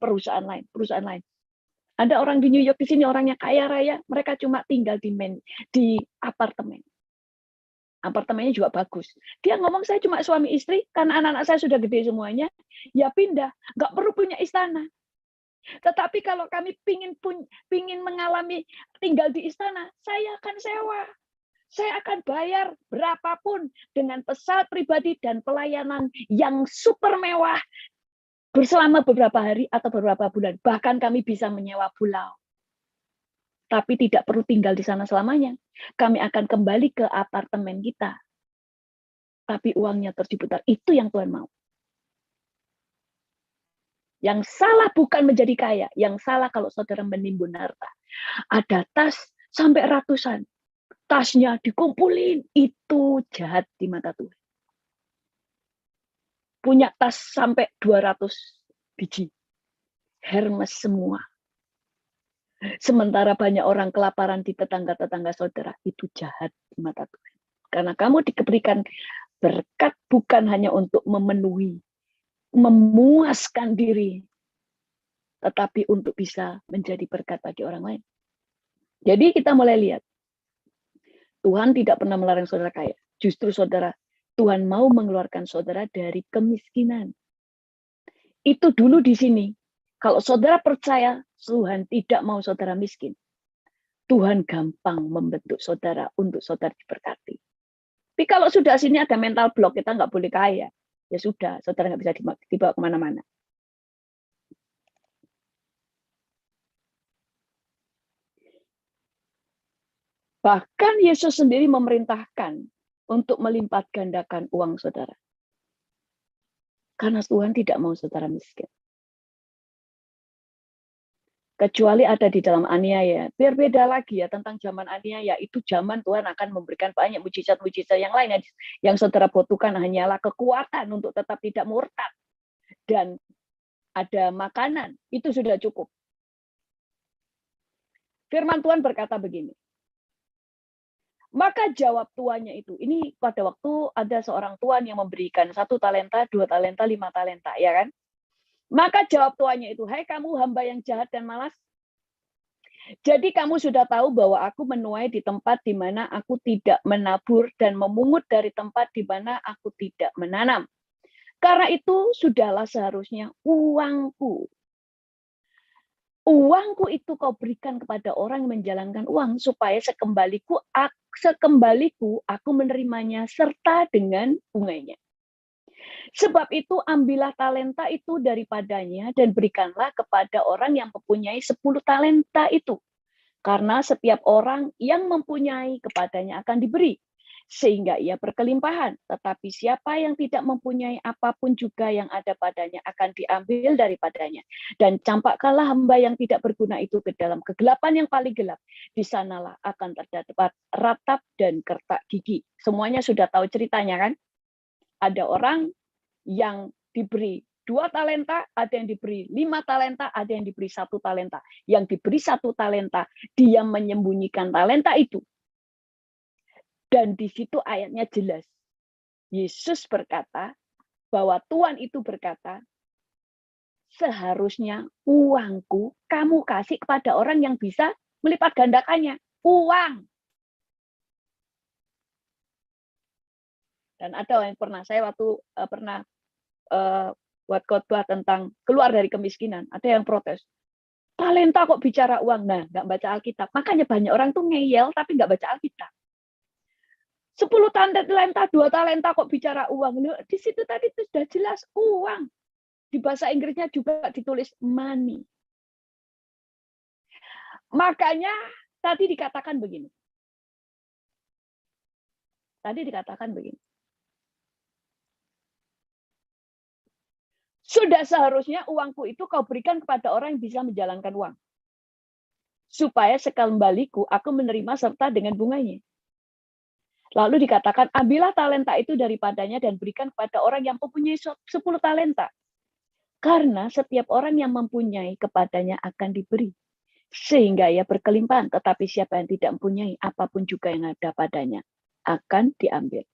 Ada orang di New York di sini, orangnya kaya raya, mereka cuma tinggal di apartemen. Apartemennya juga bagus. Dia ngomong, saya cuma suami istri, karena anak-anak saya sudah gede semuanya, ya pindah, nggak perlu punya istana. Tetapi kalau kami pingin mengalami tinggal di istana, saya akan sewa. Saya akan bayar berapapun dengan pesawat pribadi dan pelayanan yang super mewah, selama beberapa hari atau beberapa bulan. Bahkan kami bisa menyewa pulau. Tapi tidak perlu tinggal di sana selamanya. Kami akan kembali ke apartemen kita. Tapi uangnya terus diputar. Itu yang Tuhan mau. Yang salah bukan menjadi kaya. Yang salah kalau saudara menimbun harta. Ada tas sampai ratusan. Tasnya dikumpulin. Itu jahat di mata Tuhan. Punya tas sampai 200 biji. Hermes semua. Sementara banyak orang kelaparan di tetangga-tetangga saudara, itu jahat di mata Tuhan. Karena kamu diberikan berkat bukan hanya untuk memenuhi, memuaskan diri, tetapi untuk bisa menjadi berkat bagi orang lain. Jadi kita mulai lihat, Tuhan tidak pernah melarang saudara kaya. Justru saudara, Tuhan mau mengeluarkan saudara dari kemiskinan. Itu dulu di sini. Kalau saudara percaya, Tuhan tidak mau saudara miskin. Tuhan gampang membentuk saudara untuk saudara diberkati. Tapi kalau sudah sini ada mental block, kita nggak boleh kaya. Ya sudah, saudara nggak bisa dibawa kemana-mana. Bahkan Yesus sendiri memerintahkan untuk melipat gandakan uang saudara. Karena Tuhan tidak mau saudara miskin. Kecuali ada di dalam aniaya. Biar beda lagi ya tentang zaman aniaya. Itu zaman Tuhan akan memberikan banyak mujizat-mujizat yang lain. Yang saudara butuhkan hanyalah kekuatan untuk tetap tidak murtad. Dan ada makanan. Itu sudah cukup. Firman Tuhan berkata begini. Maka jawab tuannya itu. Ini pada waktu ada seorang tuan yang memberikan 1 talenta, 2 talenta, 5 talenta. Ya kan? Maka jawab tuannya itu, hai kamu hamba yang jahat dan malas. Jadi kamu sudah tahu bahwa aku menuai di tempat di mana aku tidak menabur dan memungut dari tempat di mana aku tidak menanam. Karena itu sudahlah seharusnya uangku. Uangku itu kau berikan kepada orang yang menjalankan uang supaya sekembaliku aku menerimanya serta dengan bunganya. Sebab itu ambillah talenta itu daripadanya dan berikanlah kepada orang yang mempunyai 10 talenta itu. Karena setiap orang yang mempunyai kepadanya akan diberi, sehingga ia berkelimpahan. Tetapi siapa yang tidak mempunyai apapun juga yang ada padanya akan diambil daripadanya. Dan campakkanlah hamba yang tidak berguna itu ke dalam kegelapan yang paling gelap. Di sanalah akan terdapat ratap dan kertak gigi. Semuanya sudah tahu ceritanya kan? Ada orang yang diberi 2 talenta, ada yang diberi 5 talenta, ada yang diberi 1 talenta. Yang diberi 1 talenta, dia menyembunyikan talenta itu. Dan di situ ayatnya jelas. Yesus berkata, bahwa Tuhan itu berkata, seharusnya uangku kamu kasih kepada orang yang bisa melipat gandakannya. Uang. Dan ada yang pernah, saya waktu pernah buat khotbah tentang keluar dari kemiskinan. Ada yang protes. Talenta kok bicara uang? Nah, nggak baca Alkitab. Makanya banyak orang tuh ngeyel tapi nggak baca Alkitab. 10 talenta, 2 talenta kok bicara uang. Loh, di situ tadi itu sudah jelas uang. Di bahasa Inggrisnya juga ditulis money. Makanya tadi dikatakan begini. Sudah seharusnya uangku itu kau berikan kepada orang yang bisa menjalankan uang. Supaya sekembaliku aku menerima serta dengan bunganya. Lalu dikatakan, ambillah talenta itu daripadanya dan berikan kepada orang yang mempunyai 10 talenta. Karena setiap orang yang mempunyai kepadanya akan diberi. Sehingga ia berkelimpahan, tetapi siapa yang tidak mempunyai, apapun juga yang ada padanya, akan diambil.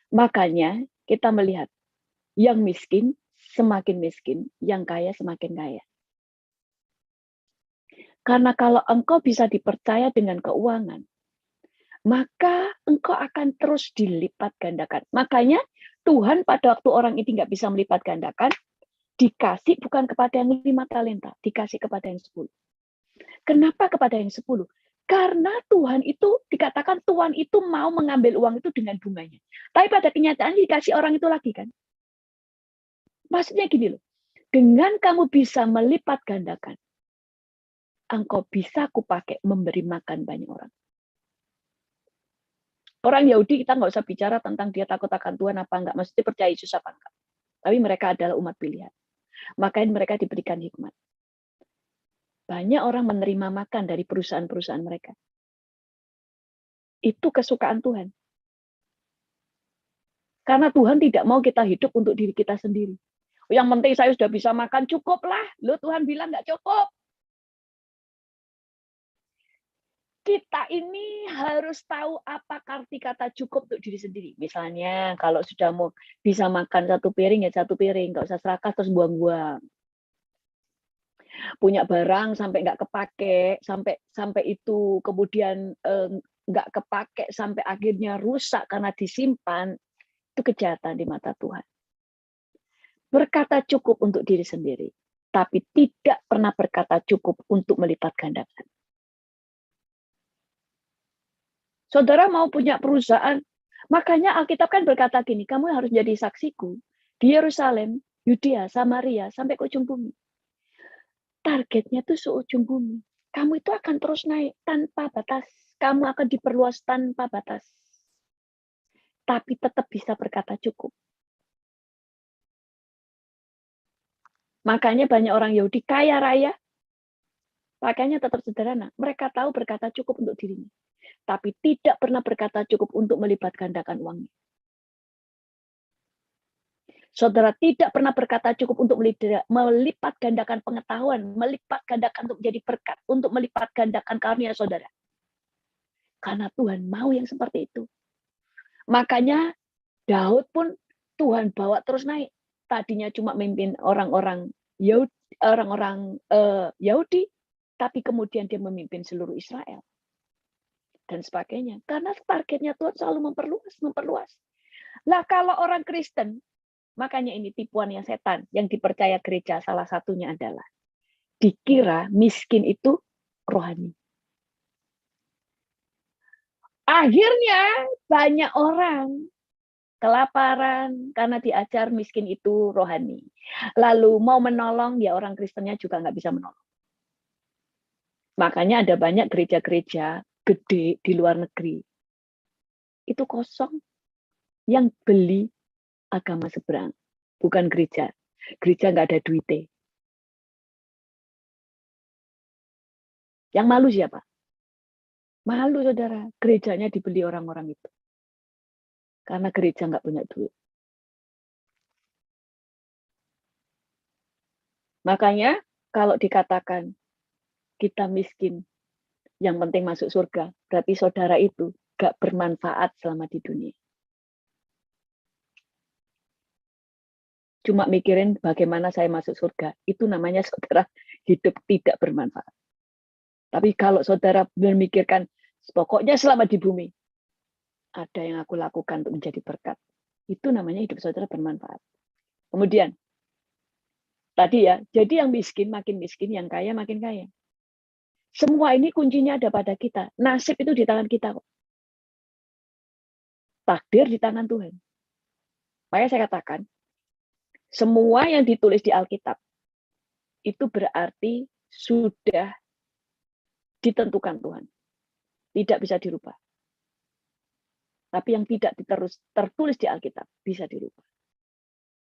Makanya kita melihat, yang miskin semakin miskin, yang kaya semakin kaya. Karena kalau engkau bisa dipercaya dengan keuangan, maka engkau akan terus dilipat gandakan. Makanya Tuhan pada waktu orang ini nggak bisa melipat gandakan, dikasih bukan kepada yang 5 talenta, dikasih kepada yang 10. Kenapa kepada yang 10? Karena Tuhan itu, dikatakan Tuhan itu mau mengambil uang itu dengan bunganya. Tapi pada kenyataan dikasih orang itu lagi kan. Maksudnya gini loh, dengan kamu bisa melipat gandakan, engkau bisa kupakai memberi makan banyak orang. Orang Yahudi kita nggak usah bicara tentang dia takut akan Tuhan apa enggak, maksudnya percaya Yesus apa enggak. Tapi mereka adalah umat pilihan. Makanya mereka diberikan hikmat. Banyak orang menerima makan dari perusahaan-perusahaan mereka. Itu kesukaan Tuhan. Karena Tuhan tidak mau kita hidup untuk diri kita sendiri. Yang penting saya sudah bisa makan, cukup lah. Loh, Tuhan bilang nggak cukup. Kita ini harus tahu apa arti kata cukup untuk diri sendiri. Misalnya, kalau sudah mau bisa makan 1 piring, ya 1 piring. Nggak usah serakah terus buang-buang. Punya barang sampai nggak kepake, sampai itu kemudian nggak kepake, sampai akhirnya rusak karena disimpan, itu kejahatan di mata Tuhan. Berkata cukup untuk diri sendiri, tapi tidak pernah berkata cukup untuk melipat gandakan. Saudara mau punya perusahaan, makanya Alkitab kan berkata gini, kamu harus jadi saksiku di Yerusalem, Yudea, Samaria, sampai ke ujung bumi. Targetnya tuh seujung bumi. Kamu itu akan terus naik tanpa batas. Kamu akan diperluas tanpa batas. Tapi tetap bisa berkata cukup. Makanya banyak orang Yahudi kaya raya, pakaiannya tetap sederhana. Mereka tahu berkata cukup untuk dirinya. Tapi tidak pernah berkata cukup untuk melipat gandakan uangnya. Saudara tidak pernah berkata cukup untuk melipat gandakan pengetahuan, melipat gandakan untuk menjadi berkat, untuk melipat gandakan karunia saudara. Karena Tuhan mau yang seperti itu. Makanya Daud pun Tuhan bawa terus naik. Tadinya cuma memimpin orang-orang Yahudi, tapi kemudian dia memimpin seluruh Israel. Dan sebagainya. Karena targetnya Tuhan selalu memperluas. Lah kalau orang Kristen, makanya ini tipuan yang setan, yang dipercaya gereja salah satunya adalah dikira miskin itu rohani. Akhirnya banyak orang kelaparan karena diajar miskin itu rohani. Lalu mau menolong, ya orang Kristennya juga nggak bisa menolong. Makanya ada banyak gereja-gereja gede di luar negeri. Itu kosong. Yang beli agama seberang, bukan gereja. Gereja nggak ada duitnya. Yang malu siapa? Malu saudara, gerejanya dibeli orang-orang itu. Karena gereja nggak punya duit. Makanya kalau dikatakan kita miskin, yang penting masuk surga, berarti saudara itu nggak bermanfaat selama di dunia. Cuma mikirin bagaimana saya masuk surga, itu namanya saudara hidup tidak bermanfaat. Tapi kalau saudara memikirkan, pokoknya selama di bumi, ada yang aku lakukan untuk menjadi berkat. Itu namanya hidup saudara bermanfaat. Kemudian, Tadi ya, jadi yang miskin makin miskin, yang kaya makin kaya. Semua ini kuncinya ada pada kita. Nasib itu di tangan kita kok. Takdir di tangan Tuhan. Makanya saya katakan, semua yang ditulis di Alkitab itu berarti sudah ditentukan Tuhan. Tidak bisa dirubah. Tapi yang tidak tertulis di Alkitab bisa dirubah.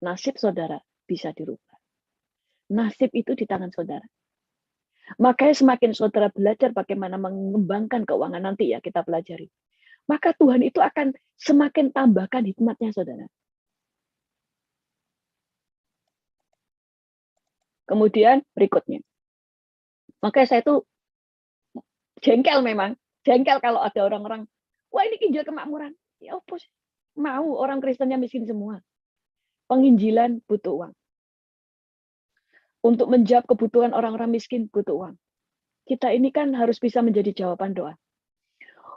Nasib saudara bisa dirubah. Nasib itu di tangan saudara. Makanya semakin saudara belajar bagaimana mengembangkan keuangan nanti ya kita pelajari. Maka Tuhan itu akan semakin tambahkan hikmatnya saudara. Kemudian berikutnya. Makanya saya tuh jengkel memang. Jengkel kalau ada orang-orang, wah ini Injil kemakmuran. Ya apa sih? Mau orang Kristennya miskin semua. Penginjilan butuh uang. Untuk menjawab kebutuhan orang-orang miskin butuh uang. Kita ini kan harus bisa menjadi jawaban doa.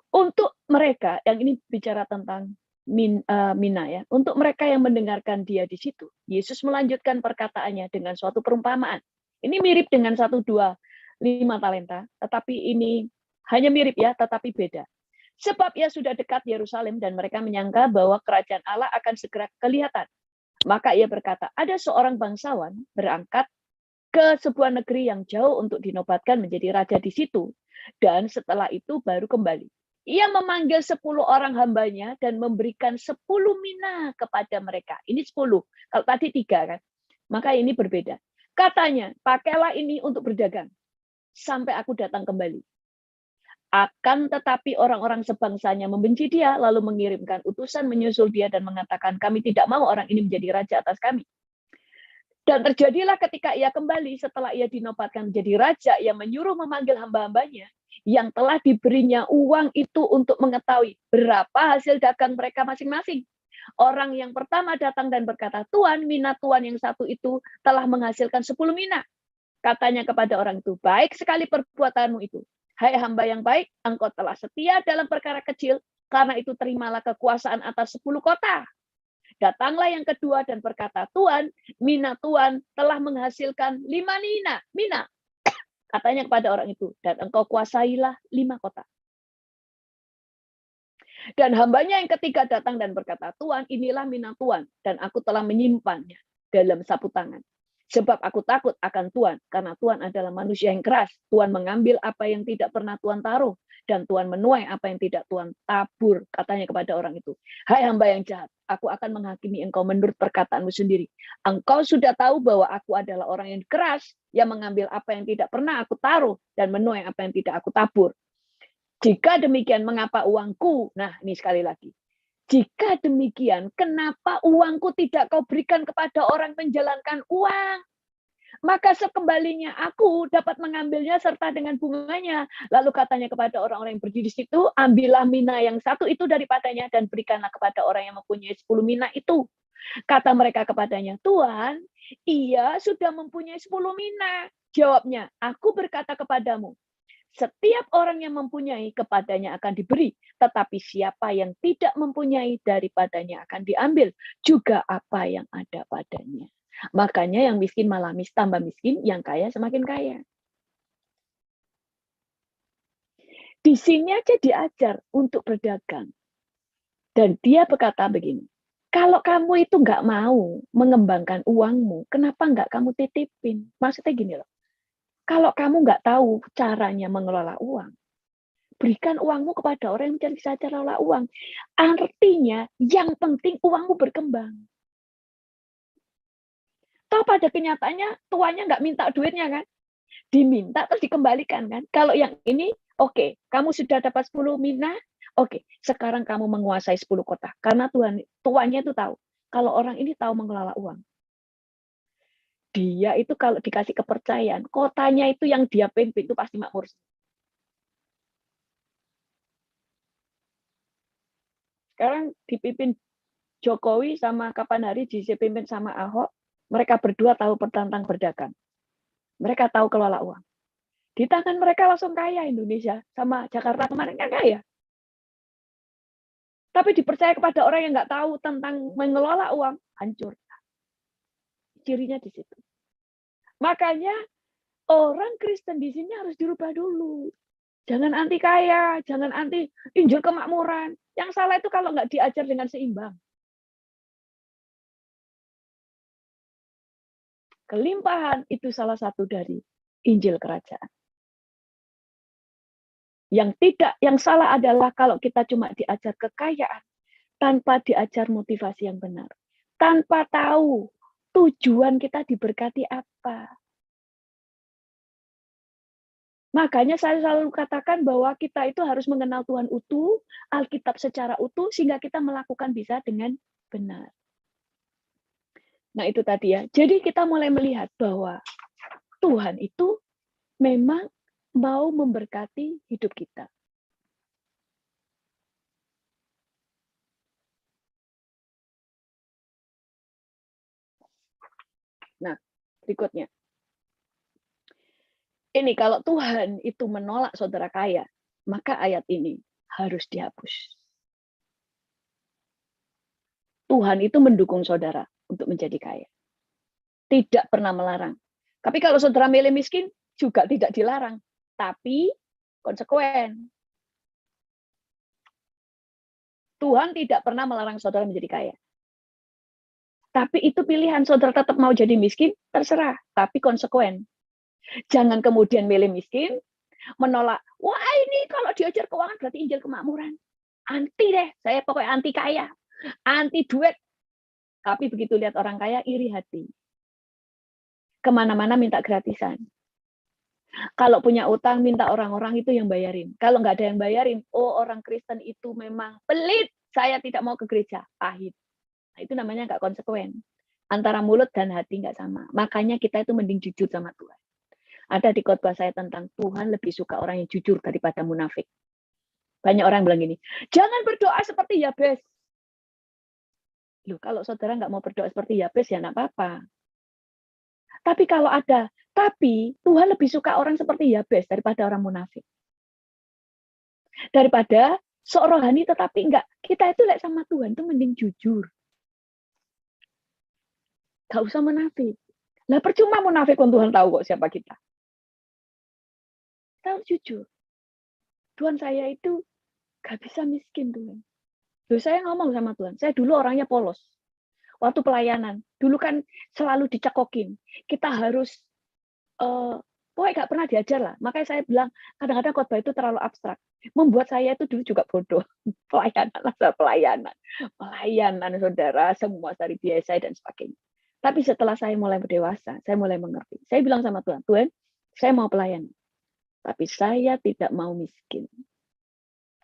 Untuk mereka, yang ini bicara tentang Mina ya, untuk mereka yang mendengarkan dia di situ, Yesus melanjutkan perkataannya dengan suatu perumpamaan. Ini mirip dengan 1, 2, 5 talenta, tetapi ini hanya mirip ya, tetapi beda. Sebab ia sudah dekat Yerusalem dan mereka menyangka bahwa kerajaan Allah akan segera kelihatan. Maka ia berkata, ada seorang bangsawan berangkat ke sebuah negeri yang jauh untuk dinobatkan menjadi raja di situ. Dan setelah itu baru kembali. Ia memanggil 10 orang hambanya dan memberikan 10 mina kepada mereka. Ini 10. Kalau tadi 3 kan. Maka ini berbeda. Katanya, pakailah ini untuk berdagang. Sampai aku datang kembali. Akan tetapi orang-orang sebangsanya membenci dia, lalu mengirimkan utusan menyusul dia dan mengatakan, kami tidak mau orang ini menjadi raja atas kami. Dan terjadilah ketika ia kembali setelah ia dinobatkan menjadi raja, yang menyuruh memanggil hamba-hambanya yang telah diberinya uang itu untuk mengetahui berapa hasil dagang mereka masing-masing. Orang yang pertama datang dan berkata, Tuan, mina Tuan yang satu itu telah menghasilkan 10 mina. Katanya kepada orang itu, baik sekali perbuatanmu itu. Hai hamba yang baik, engkau telah setia dalam perkara kecil, karena itu terimalah kekuasaan atas 10 kota. Datanglah yang kedua dan berkata, Tuan, mina Tuan telah menghasilkan 5 mina. Katanya kepada orang itu, dan engkau kuasailah 5 kota. Dan hambanya yang ketiga datang dan berkata, Tuan, inilah mina Tuan, dan aku telah menyimpannya dalam sapu tangan. Sebab aku takut akan Tuan, karena Tuan adalah manusia yang keras. Tuan mengambil apa yang tidak pernah Tuan taruh, dan Tuan menuai apa yang tidak Tuan tabur. Katanya kepada orang itu, hai hamba yang jahat, aku akan menghakimi engkau menurut perkataanmu sendiri. Engkau sudah tahu bahwa aku adalah orang yang keras, yang mengambil apa yang tidak pernah aku taruh, dan menuai apa yang tidak aku tabur. Jika demikian, mengapa uangku? Nah, ini sekali lagi. Jika demikian, kenapa uangku tidak kau berikan kepada orang menjalankan uang? Maka sekembalinya aku dapat mengambilnya serta dengan bunganya. Lalu katanya kepada orang-orang yang berdiri di situ, ambillah mina yang satu itu daripadanya dan berikanlah kepada orang yang mempunyai 10 mina itu. Kata mereka kepadanya, Tuan, ia sudah mempunyai 10 mina. Jawabnya, aku berkata kepadamu, setiap orang yang mempunyai kepadanya akan diberi, tetapi siapa yang tidak mempunyai daripadanya akan diambil juga apa yang ada padanya. Makanya yang miskin malah tambah miskin, yang kaya semakin kaya. Di sini aja diajar untuk berdagang. Dan dia berkata begini, kalau kamu itu nggak mau mengembangkan uangmu, kenapa nggak kamu titipin? Maksudnya gini loh, kalau kamu nggak tahu caranya mengelola uang, berikan uangmu kepada orang yang mencari cara mengelola uang. Artinya, yang penting uangmu berkembang. Toh pada kenyataannya, tuannya nggak minta duitnya kan? Diminta terus dikembalikan kan? Kalau yang ini, oke, kamu sudah dapat 10 mina, oke, sekarang kamu menguasai 10 kota. Karena tuannya itu tahu, kalau orang ini tahu mengelola uang. Dia itu kalau dikasih kepercayaan, kotanya itu yang dia pimpin itu pasti makmur. Sekarang dipimpin Jokowi sama kapan hari dipimpin sama Ahok, mereka berdua tahu tentang berdagang. Mereka tahu kelola uang. Di tangan mereka langsung kaya Indonesia. Sama Jakarta kemarin kan kaya. Tapi dipercaya kepada orang yang nggak tahu tentang mengelola uang, hancur. Cirinya di situ. Makanya orang Kristen di sini harus dirubah dulu. Jangan anti kaya, jangan anti Injil kemakmuran. Yang salah itu kalau nggak diajar dengan seimbang. Kelimpahan itu salah satu dari Injil kerajaan. Yang salah adalah kalau kita cuma diajar kekayaan tanpa diajar motivasi yang benar. Tanpa tahu tujuan kita diberkati apa. Makanya saya selalu katakan bahwa kita itu harus mengenal Tuhan utuh, Alkitab secara utuh, sehingga kita melakukan bisa dengan benar. Nah itu tadi ya. Jadi kita mulai melihat bahwa Tuhan itu memang mau memberkati hidup kita. Nah, berikutnya. Ini kalau Tuhan itu menolak saudara kaya, maka ayat ini harus dihapus. Tuhan itu mendukung saudara untuk menjadi kaya. Tidak pernah melarang. Tapi kalau saudara milih miskin, juga tidak dilarang. Tapi konsekuen. Tuhan tidak pernah melarang saudara menjadi kaya. Tapi itu pilihan, saudara tetap mau jadi miskin, terserah. Tapi konsekuen. Jangan kemudian milih miskin, menolak, wah ini kalau diajar keuangan berarti Injil kemakmuran. Anti deh, saya pokoknya anti kaya, anti duit. Tapi begitu lihat orang kaya, iri hati. Kemana-mana minta gratisan. Kalau punya utang, minta orang-orang itu yang bayarin. Kalau nggak ada yang bayarin, oh orang Kristen itu memang pelit. Saya tidak mau ke gereja, pahit. Nah, itu namanya nggak konsekuen. Antara mulut dan hati nggak sama. Makanya kita itu mending jujur sama Tuhan. Ada di khotbah saya tentang Tuhan lebih suka orang yang jujur daripada munafik. Banyak orang bilang gini, jangan berdoa seperti Yabes. Loh, kalau saudara nggak mau berdoa seperti Yabes, ya nggak apa-apa. Tapi kalau ada, tapi Tuhan lebih suka orang seperti Yabes daripada orang munafik. Daripada seorang rohani tetapi enggak. Kita itu lihat sama Tuhan itu mending jujur. Gak usah munafik. Lah percuma munafik kalau Tuhan tahu kok siapa kita. Kita harus jujur. Tuhan saya itu gak bisa miskin Tuhan. Loh, saya ngomong sama Tuhan, saya dulu orangnya polos. Waktu pelayanan, dulu kan selalu dicekokin. Kita harus, pokoknya gak pernah diajar lah. Makanya saya bilang, kadang-kadang khotbah itu terlalu abstrak. Membuat saya itu dulu juga bodoh. Pelayanan, saudara, semua dari biasa dan sebagainya. Tapi setelah saya mulai berdewasa, saya mulai mengerti. Saya bilang sama Tuhan, Tuhan, saya mau pelayan. Tapi saya tidak mau miskin.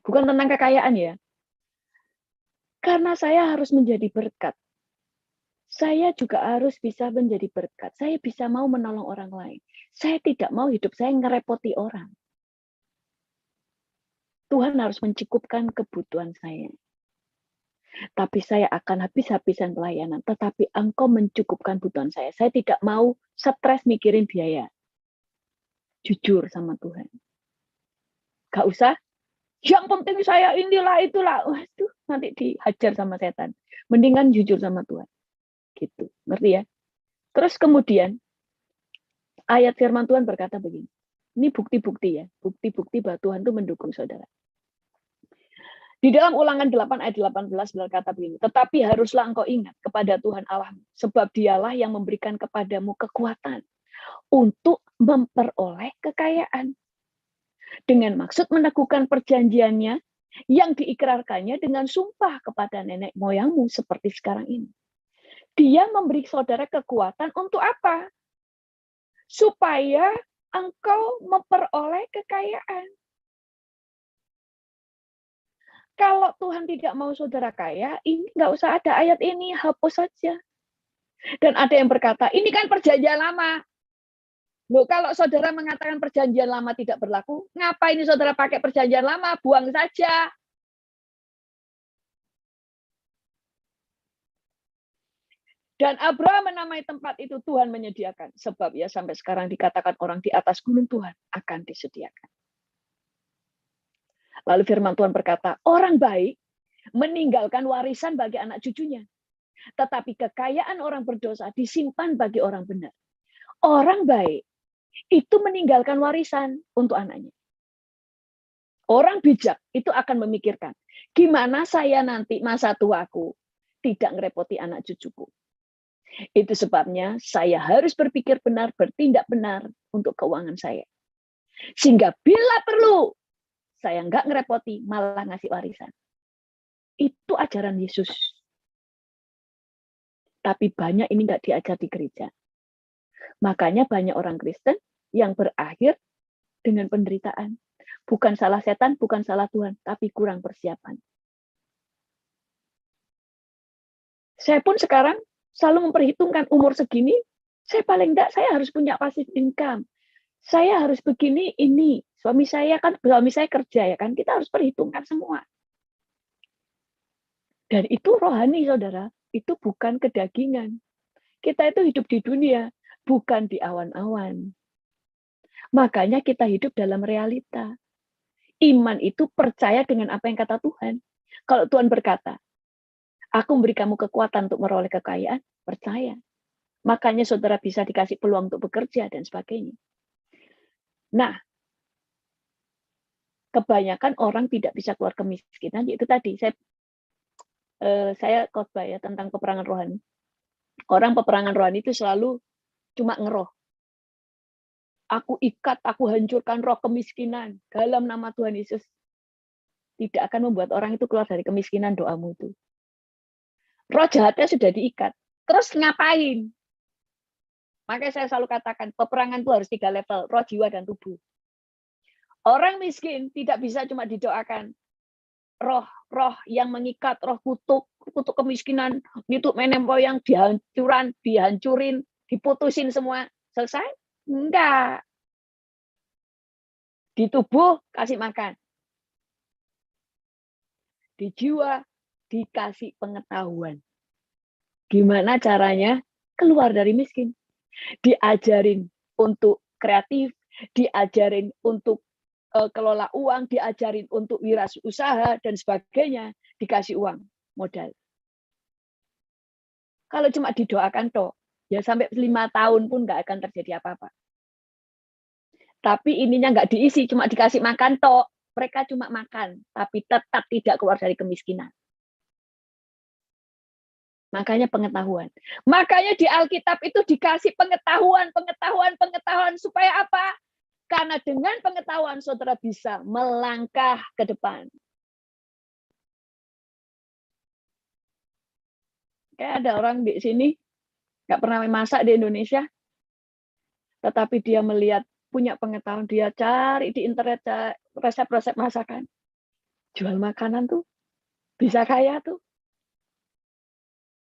Bukan tentang kekayaan ya. Karena saya harus menjadi berkat. Saya juga harus bisa menjadi berkat. Saya bisa mau menolong orang lain. Saya tidak mau hidup saya ngerepoti orang. Tuhan harus mencukupkan kebutuhan saya. Tapi saya akan habis-habisan pelayanan. Tetapi Engkau mencukupkan kebutuhan saya. Saya tidak mau stres mikirin biaya. Jujur sama Tuhan. Gak usah. Yang penting saya inilah, itulah. Waduh, nanti dihajar sama setan. Mendingan jujur sama Tuhan. Gitu. Ngerti ya? Terus kemudian, ayat firman Tuhan berkata begini. Ini bukti-bukti ya. Bukti-bukti bahwa Tuhan itu mendukung saudara. Di dalam Ulangan 8 ayat 18 berkata begini, tetapi haruslah engkau ingat kepada Tuhan Allahmu, sebab dialah yang memberikan kepadamu kekuatan untuk memperoleh kekayaan. Dengan maksud meneguhkan perjanjiannya yang diikrarkannya dengan sumpah kepada nenek moyangmu seperti sekarang ini. Dia memberi saudara kekuatan untuk apa? Supaya engkau memperoleh kekayaan. Kalau Tuhan tidak mau saudara kaya, ini nggak usah ada ayat ini, hapus saja. Dan ada yang berkata, ini kan perjanjian lama. Loh, kalau saudara mengatakan perjanjian lama tidak berlaku, ngapain saudara pakai perjanjian lama? Buang saja. Dan Abraham menamai tempat itu Tuhan menyediakan. Sebab ya sampai sekarang dikatakan orang di atas gunung Tuhan akan disediakan. Lalu firman Tuhan berkata, orang baik meninggalkan warisan bagi anak cucunya. Tetapi kekayaan orang berdosa disimpan bagi orang benar. Orang baik itu meninggalkan warisan untuk anaknya. Orang bijak itu akan memikirkan, gimana saya nanti masa tuaku tidak ngerepoti anak cucuku. Itu sebabnya saya harus berpikir benar, bertindak benar untuk keuangan saya. Sehingga bila perlu, saya nggak ngerepoti, malah ngasih warisan. Itu ajaran Yesus. Tapi banyak ini nggak diajar di gereja. Makanya banyak orang Kristen yang berakhir dengan penderitaan. Bukan salah setan, bukan salah Tuhan, tapi kurang persiapan. Saya pun sekarang selalu memperhitungkan umur segini, saya paling enggak, saya harus punya passive income. Saya harus begini, ini. Suami saya kerja ya kan, kita harus perhitungkan semua. Dan itu rohani, saudara. Itu bukan kedagingan. Kita itu hidup di dunia, bukan di awan-awan. Makanya kita hidup dalam realita. Iman itu percaya dengan apa yang kata Tuhan. Kalau Tuhan berkata, aku memberi kamu kekuatan untuk meroleh kekayaan, percaya. Makanya saudara bisa dikasih peluang untuk bekerja dan sebagainya. Nah, kebanyakan orang tidak bisa keluar kemiskinan, yaitu tadi saya khotbah ya tentang peperangan rohani. Orang peperangan rohani itu selalu cuma ngeroh. Aku ikat, aku hancurkan roh kemiskinan dalam nama Tuhan Yesus. Tidak akan membuat orang itu keluar dari kemiskinan doamu itu. Roh jahatnya sudah diikat. Terus ngapain? Makanya saya selalu katakan, peperangan itu harus 3 level, roh, jiwa, dan tubuh. Orang miskin tidak bisa cuma didoakan. Roh yang mengikat, roh kutuk kemiskinan, itu menempo yang dihancurin, diputusin semua. Selesai? Enggak. Di tubuh, kasih makan. Di jiwa, dikasih pengetahuan. Gimana caranya keluar dari miskin? Diajarin untuk kreatif, diajarin untuk kelola uang, diajarin untuk wirausaha dan sebagainya, dikasih uang modal. Kalau cuma didoakan toh, ya sampai 5 tahun pun nggak akan terjadi apa-apa. Tapi ininya nggak diisi, cuma dikasih makan toh, mereka cuma makan, tapi tetap tidak keluar dari kemiskinan. Makanya pengetahuan. Makanya di Alkitab itu dikasih pengetahuan supaya apa? Karena dengan pengetahuan saudara bisa melangkah ke depan. Kayak ada orang di sini nggak pernah masak di Indonesia, tetapi dia melihat punya pengetahuan, dia cari di internet resep-resep masakan, jual makanan tuh bisa kaya tuh.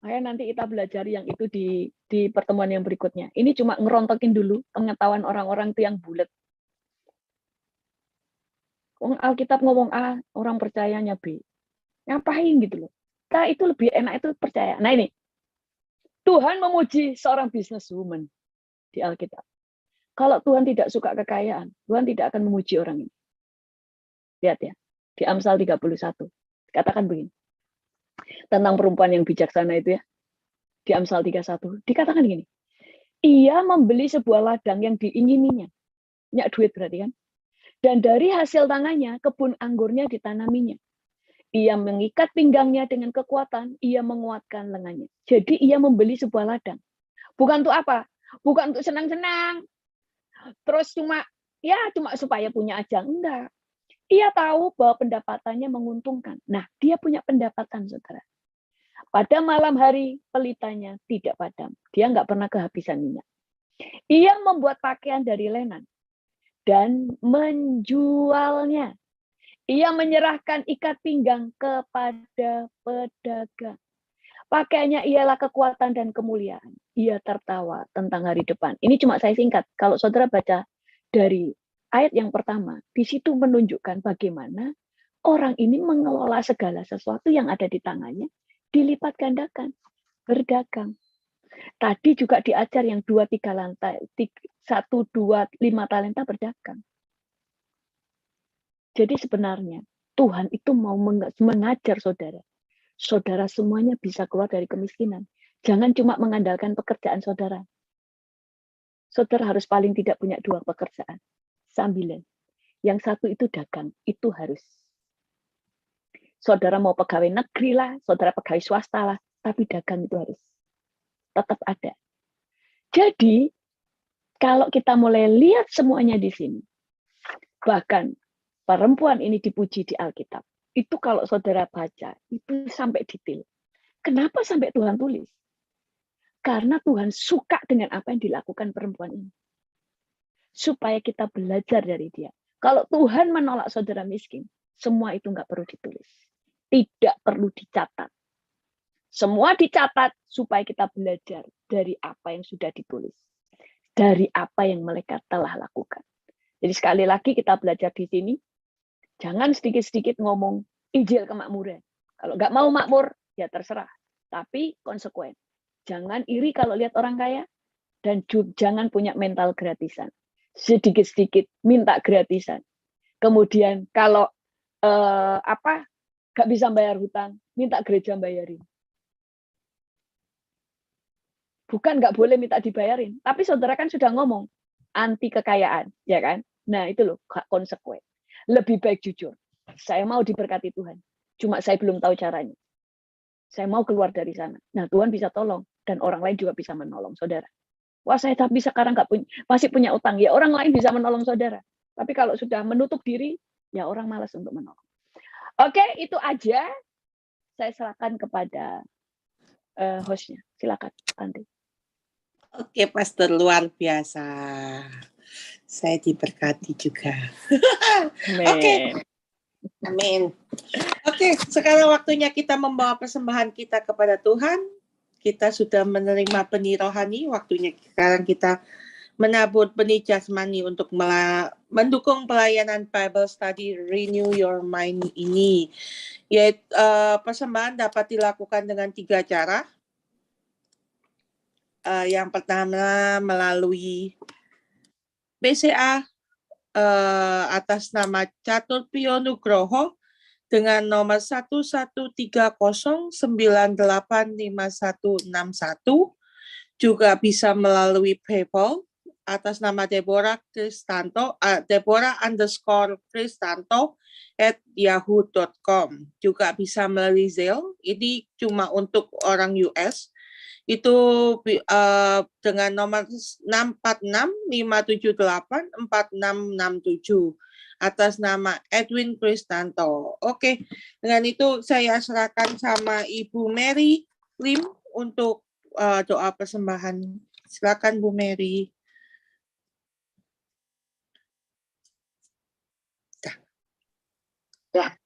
Makanya nanti kita belajar yang itu di pertemuan yang berikutnya. Ini cuma ngerontokin dulu pengetahuan orang-orang itu yang bulat. Alkitab ngomong A, orang percayanya B. Ngapain gitu loh. Nah, itu lebih enak itu percaya. Nah ini, Tuhan memuji seorang businesswoman di Alkitab. Kalau Tuhan tidak suka kekayaan, Tuhan tidak akan memuji orang ini. Lihat ya, di Amsal 31. Katakan begini. Tentang perempuan yang bijaksana itu ya. Di Amsal 31. Dikatakan gini. Ia membeli sebuah ladang yang diingininya. Nyak duit berarti kan. Dan dari hasil tangannya, kebun anggurnya ditanaminya. Ia mengikat pinggangnya dengan kekuatan, ia menguatkan lengannya. Jadi ia membeli sebuah ladang. Bukan untuk apa? Bukan untuk senang-senang. Terus cuma supaya punya aja. Enggak. Ia tahu bahwa pendapatannya menguntungkan. Nah, dia punya pendapatan, saudara. Pada malam hari, pelitanya tidak padam. Dia nggak pernah kehabisan minyak. Ia membuat pakaian dari lenan dan menjualnya. Ia menyerahkan ikat pinggang kepada pedagang. Pakaiannya ialah kekuatan dan kemuliaan. Ia tertawa tentang hari depan. Ini cuma saya singkat. Kalau saudara baca dari ayat yang pertama, di situ menunjukkan bagaimana orang ini mengelola segala sesuatu yang ada di tangannya, dilipat gandakan, berdagang. Tadi juga diajar yang 2-3 lantai, 1, 2, 5 talenta berdagang. Jadi sebenarnya Tuhan itu mau mengajar saudara. Saudara semuanya bisa keluar dari kemiskinan. Jangan cuma mengandalkan pekerjaan saudara. saudara harus paling tidak punya 2 pekerjaan sambilan. Yang satu itu dagang, itu harus. Saudara mau pegawai negeri lah, saudara pegawai swasta lah, tapi dagang itu harus tetap ada. Jadi, kalau kita mulai lihat semuanya di sini, bahkan perempuan ini dipuji di Alkitab, itu kalau saudara baca, itu sampai detail. Kenapa sampai Tuhan tulis? Karena Tuhan suka dengan apa yang dilakukan perempuan ini. Supaya kita belajar dari dia. Kalau Tuhan menolak saudara miskin, semua itu nggak perlu ditulis. Tidak perlu dicatat. Semua dicatat supaya kita belajar dari apa yang sudah ditulis. Dari apa yang mereka telah lakukan. Jadi sekali lagi kita belajar di sini, jangan sedikit-sedikit ngomong Injil kemakmuran. Kalau nggak mau makmur, ya terserah. Tapi konsekuen. Jangan iri kalau lihat orang kaya, dan jangan punya mental gratisan. Sedikit-sedikit minta gratisan. Kemudian kalau nggak bisa bayar hutang, minta gereja bayarin. Bukan nggak boleh minta dibayarin, tapi saudara kan sudah ngomong anti kekayaan, ya kan? Nah itu loh konsekuen. Lebih baik jujur. Saya mau diberkati Tuhan, cuma saya belum tahu caranya. Saya mau keluar dari sana. Nah Tuhan bisa tolong dan orang lain juga bisa menolong saudara. Wah saya tapi sekarang masih punya utang, ya orang lain bisa menolong saudara. Tapi kalau sudah menutup diri, ya orang malas untuk menolong. Oke, itu aja. Saya serahkan kepada hostnya. Silakan, Tante. Oke, Pastor, luar biasa. Saya diberkati juga. Oke. Amin. Oke, sekarang waktunya kita membawa persembahan kita kepada Tuhan. Kita sudah menerima benih rohani, waktunya sekarang kita menabur benih jasmani untuk mendukung pelayanan Bible Study Renew Your Mind ini. Yaitu persembahan dapat dilakukan dengan 3 cara. Yang pertama melalui BCA atas nama Catur Pio Nugroho dengan nomor 1130985161, juga bisa melalui PayPal atas nama Deborah Kristanto, Deborah_Kristanto@yahoo.com. Juga bisa melalui Zelle, ini cuma untuk orang US. Itu dengan nomor 646-578-4667 atas nama Edwin Kristanto. Oke, dengan itu saya serahkan sama Ibu Mary Lim untuk doa persembahan. Silakan Bu Mary. Ya.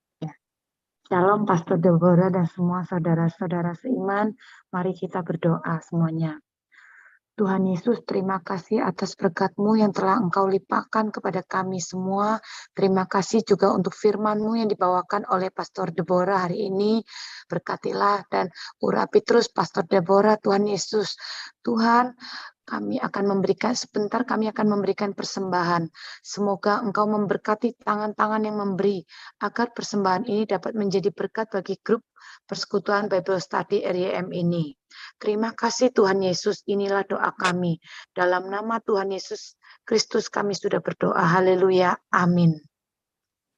Shalom Pastor Deborah dan semua saudara-saudara seiman. Mari kita berdoa semuanya. Tuhan Yesus, terima kasih atas berkat-Mu yang telah Engkau limpahkan kepada kami semua. Terima kasih juga untuk firman-Mu yang dibawakan oleh Pastor Deborah hari ini. Berkatilah dan urapi terus Pastor Deborah, Tuhan Yesus. Tuhan, kami akan memberikan persembahan. Semoga Engkau memberkati tangan-tangan yang memberi, agar persembahan ini dapat menjadi berkat bagi grup Persekutuan Bible Study RYM ini. Terima kasih Tuhan Yesus, inilah doa kami. Dalam nama Tuhan Yesus Kristus kami sudah berdoa. Haleluya. Amin.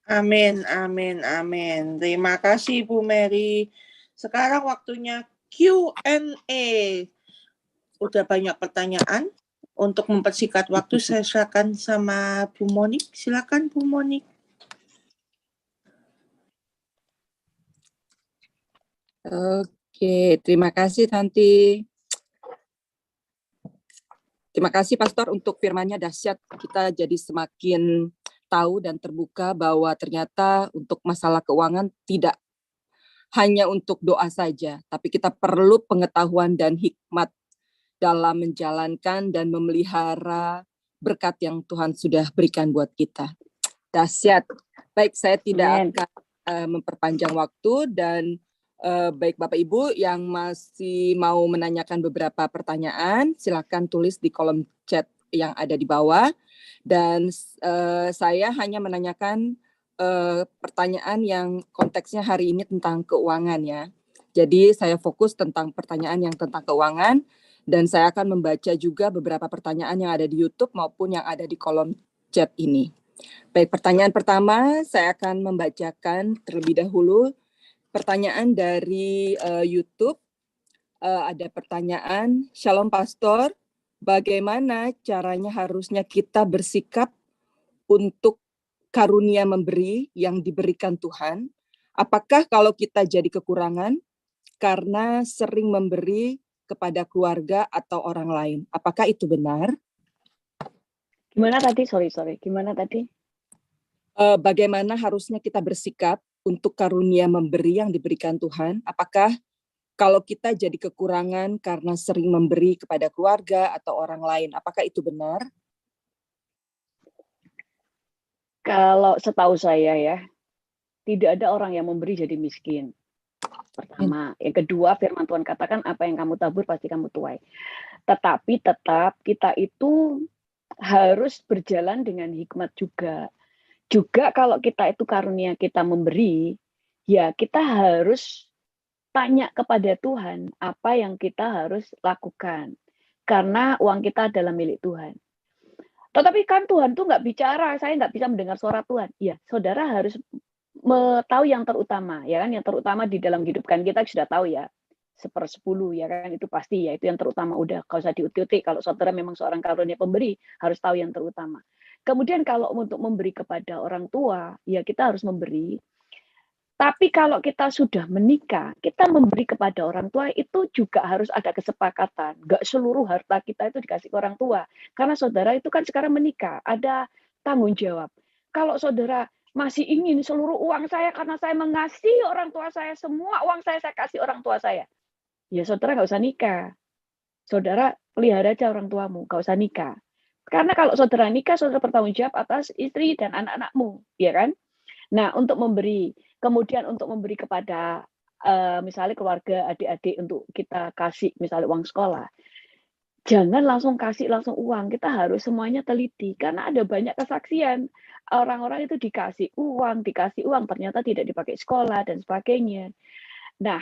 Amin, amin, amin. Terima kasih Bu Mary. Sekarang waktunya Q&A. Udah banyak pertanyaan. Untuk mempersingkat waktu, saya serahkan sama Bu Monik. Silakan Bu Monik. Oke, terima kasih Tanti. Terima kasih Pastor untuk firman-Nya dahsyat. Kita jadi semakin tahu dan terbuka bahwa ternyata untuk masalah keuangan tidak hanya untuk doa saja, tapi kita perlu pengetahuan dan hikmat dalam menjalankan dan memelihara berkat yang Tuhan sudah berikan buat kita. Dahsyat. Baik, saya tidak akan memperpanjang waktu dan baik Bapak Ibu yang masih mau menanyakan beberapa pertanyaan, silakan tulis di kolom chat yang ada di bawah. Dan saya hanya menanyakan pertanyaan yang konteksnya hari ini tentang keuangan ya. Jadi saya fokus tentang pertanyaan yang tentang keuangan. Dan saya akan membaca juga beberapa pertanyaan yang ada di YouTube maupun yang ada di kolom chat ini. Baik, pertanyaan pertama saya akan membacakan terlebih dahulu pertanyaan dari YouTube. Ada pertanyaan, Shalom Pastor, bagaimana caranya harusnya kita bersikap untuk karunia memberi yang diberikan Tuhan? Apakah kalau kita jadi kekurangan karena sering memberi kepada keluarga atau orang lain? Apakah itu benar? Gimana tadi? Sorry. Gimana tadi? Bagaimana harusnya kita bersikap untuk karunia memberi yang diberikan Tuhan? Apakah kalau kita jadi kekurangan karena sering memberi kepada keluarga atau orang lain, apakah itu benar? Kalau setahu saya ya, tidak ada orang yang memberi jadi miskin. Pertama. Yang kedua, firman Tuhan katakan apa yang kamu tabur pasti kamu tuai. Tetapi tetap kita itu harus berjalan dengan hikmat juga. Juga kalau kita itu karunia kita memberi, ya kita harus tanya kepada Tuhan apa yang kita harus lakukan. Karena uang kita adalah milik Tuhan. Tetapi kan Tuhan tuh nggak bicara, saya nggak bisa mendengar suara Tuhan. Ya, saudara harus tahu yang terutama, ya kan? Yang terutama di dalam hidup kan kita sudah tahu ya, 1/10 ya kan, itu pasti ya, itu yang terutama udah, kalau usah diutik-utik. Kalau saudara memang seorang karunia pemberi, harus tahu yang terutama. Kemudian kalau untuk memberi kepada orang tua, ya kita harus memberi. Tapi kalau kita sudah menikah, kita memberi kepada orang tua itu juga harus ada kesepakatan. Nggak seluruh harta kita itu dikasih ke orang tua. Karena saudara itu kan sekarang menikah, ada tanggung jawab. Kalau saudara masih ingin seluruh uang saya karena saya mengasihi orang tua saya, semua uang saya kasih orang tua saya. Ya saudara nggak usah nikah. Saudara pelihara aja orang tuamu, nggak usah nikah. Karena kalau saudara nikah, saudara bertanggung jawab atas istri dan anak-anakmu, ya kan? Nah, untuk memberi, kemudian untuk memberi kepada misalnya keluarga, adik-adik untuk kita kasih misalnya uang sekolah. Jangan langsung kasih langsung uang, kita harus semuanya teliti karena ada banyak kesaksian. Orang-orang itu dikasih uang, ternyata tidak dipakai sekolah dan sebagainya. Nah,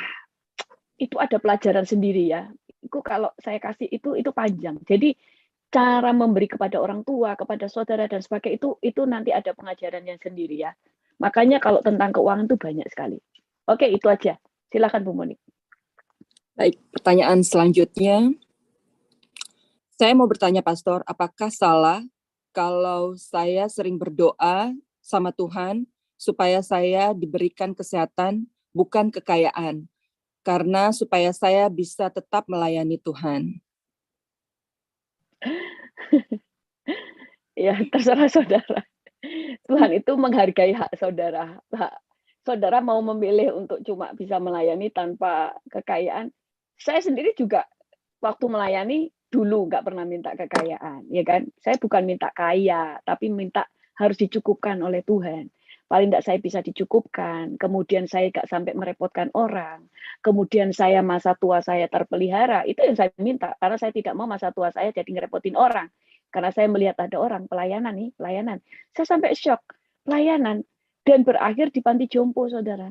itu ada pelajaran sendiri ya. Itu kalau saya kasih itu panjang. Jadi cara memberi kepada orang tua, kepada saudara dan sebagainya itu nanti ada pengajaran yang sendiri ya. Makanya kalau tentang keuangan itu banyak sekali. Oke, itu aja. Silakan Bu Monik. Baik, pertanyaan selanjutnya. Saya mau bertanya Pastor, apakah salah kalau saya sering berdoa sama Tuhan supaya saya diberikan kesehatan, bukan kekayaan, karena supaya saya bisa tetap melayani Tuhan? Ya, terserah saudara. Tuhan itu menghargai hak saudara. Saudara mau memilih untuk cuma bisa melayani tanpa kekayaan. Saya sendiri juga waktu melayani dulu nggak pernah minta kekayaan, ya kan? Saya bukan minta kaya, tapi minta harus dicukupkan oleh Tuhan. Paling tidak saya bisa dicukupkan, kemudian saya nggak sampai merepotkan orang, kemudian saya masa tua saya terpelihara, itu yang saya minta, karena saya tidak mau masa tua saya jadi ngerepotin orang. Karena saya melihat ada orang pelayanan, saya sampai shock, pelayanan, dan berakhir di panti jompo, saudara.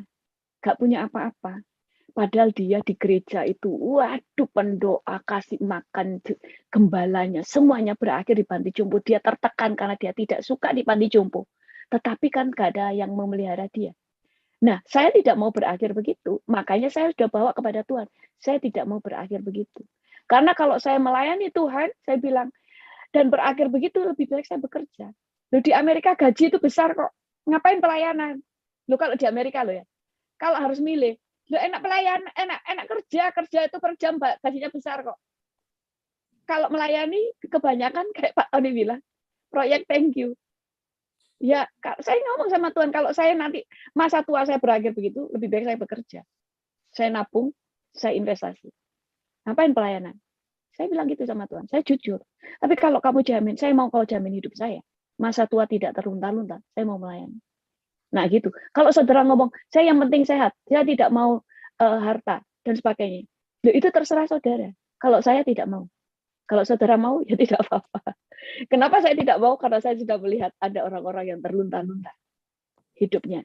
Nggak punya apa-apa. Padahal dia di gereja itu, waduh, pendoa, kasih makan gembalanya, semuanya berakhir di panti jompo. Dia tertekan karena dia tidak suka di panti jompo. Tetapi kan gak ada yang memelihara dia. Nah, saya tidak mau berakhir begitu. Makanya saya sudah bawa kepada Tuhan. Saya tidak mau berakhir begitu. Karena kalau saya melayani Tuhan, saya bilang, dan berakhir begitu lebih baik saya bekerja. Loh, di Amerika gaji itu besar kok. Ngapain pelayanan? Loh, kalau di Amerika loh ya. Kalau harus milih, loh, enak pelayan, enak kerja itu per jam gajinya besar kok. Kalau melayani kebanyakan kayak Pak Tony bilang, proyek thank you. Ya, saya ngomong sama Tuhan, kalau saya nanti masa tua saya berakhir begitu, lebih baik saya bekerja. Saya nabung, saya investasi. Ngapain pelayanan? Saya bilang gitu sama Tuhan, saya jujur. Tapi kalau kamu jamin, saya mau kau jamin hidup saya. Masa tua tidak terlunta-lunta, saya mau melayani. Nah gitu. Kalau saudara ngomong, saya yang penting sehat, saya tidak mau harta dan sebagainya. Loh, itu terserah saudara. Kalau saya tidak mau. Kalau saudara mau, ya tidak apa-apa. Kenapa saya tidak mau? Karena saya sudah melihat ada orang-orang yang terlunta-lunta hidupnya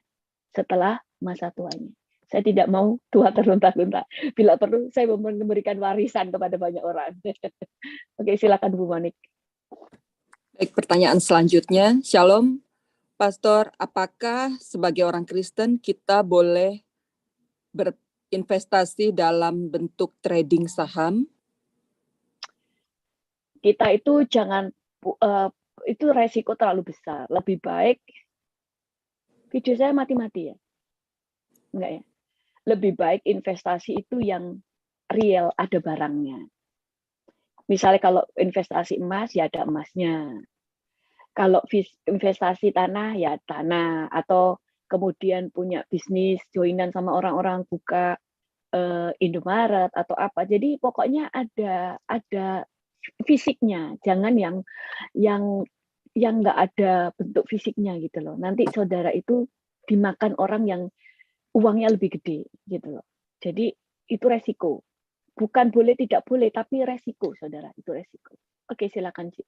setelah masa tuanya. Saya tidak mau tua terlunta-lunta. Bila perlu, saya memberikan warisan kepada banyak orang. Oke, silakan Bu Monik. Baik, pertanyaan selanjutnya. Shalom, Pastor. Apakah sebagai orang Kristen kita boleh berinvestasi dalam bentuk trading saham? Kita itu jangan, itu resiko terlalu besar. Lebih baik, video saya mati-mati ya? Enggak ya? Lebih baik investasi itu yang real, ada barangnya. Misalnya kalau investasi emas, ya ada emasnya. Kalau investasi tanah, ya tanah. Atau kemudian punya bisnis, joinan sama orang-orang buka Indomaret atau apa. Jadi pokoknya ada fisiknya. Jangan yang nggak ada bentuk fisiknya gitu loh. Nanti saudara itu dimakan orang yang uangnya lebih gede gitu loh. Jadi itu resiko. Bukan boleh tidak boleh, tapi resiko, saudara. Itu resiko. Oke, silakan, Ci.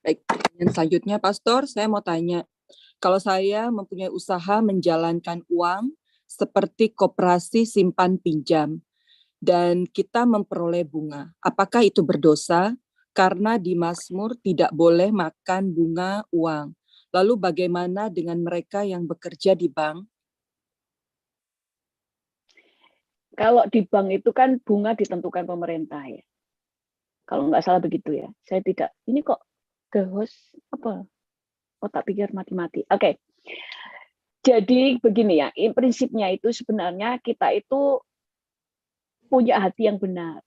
Baik, pertanyaan selanjutnya, Pastor, saya mau tanya, kalau saya mempunyai usaha menjalankan uang seperti koperasi simpan pinjam, dan kita memperoleh bunga, apakah itu berdosa? Karena di Mazmur tidak boleh makan bunga uang. Lalu bagaimana dengan mereka yang bekerja di bank? Kalau di bank itu kan bunga ditentukan pemerintah ya. Kalau nggak salah begitu ya. Saya tidak, ini kok the host apa? Tak pikir mati-mati. Oke. Jadi begini ya, prinsipnya itu sebenarnya kita itu punya hati yang benar.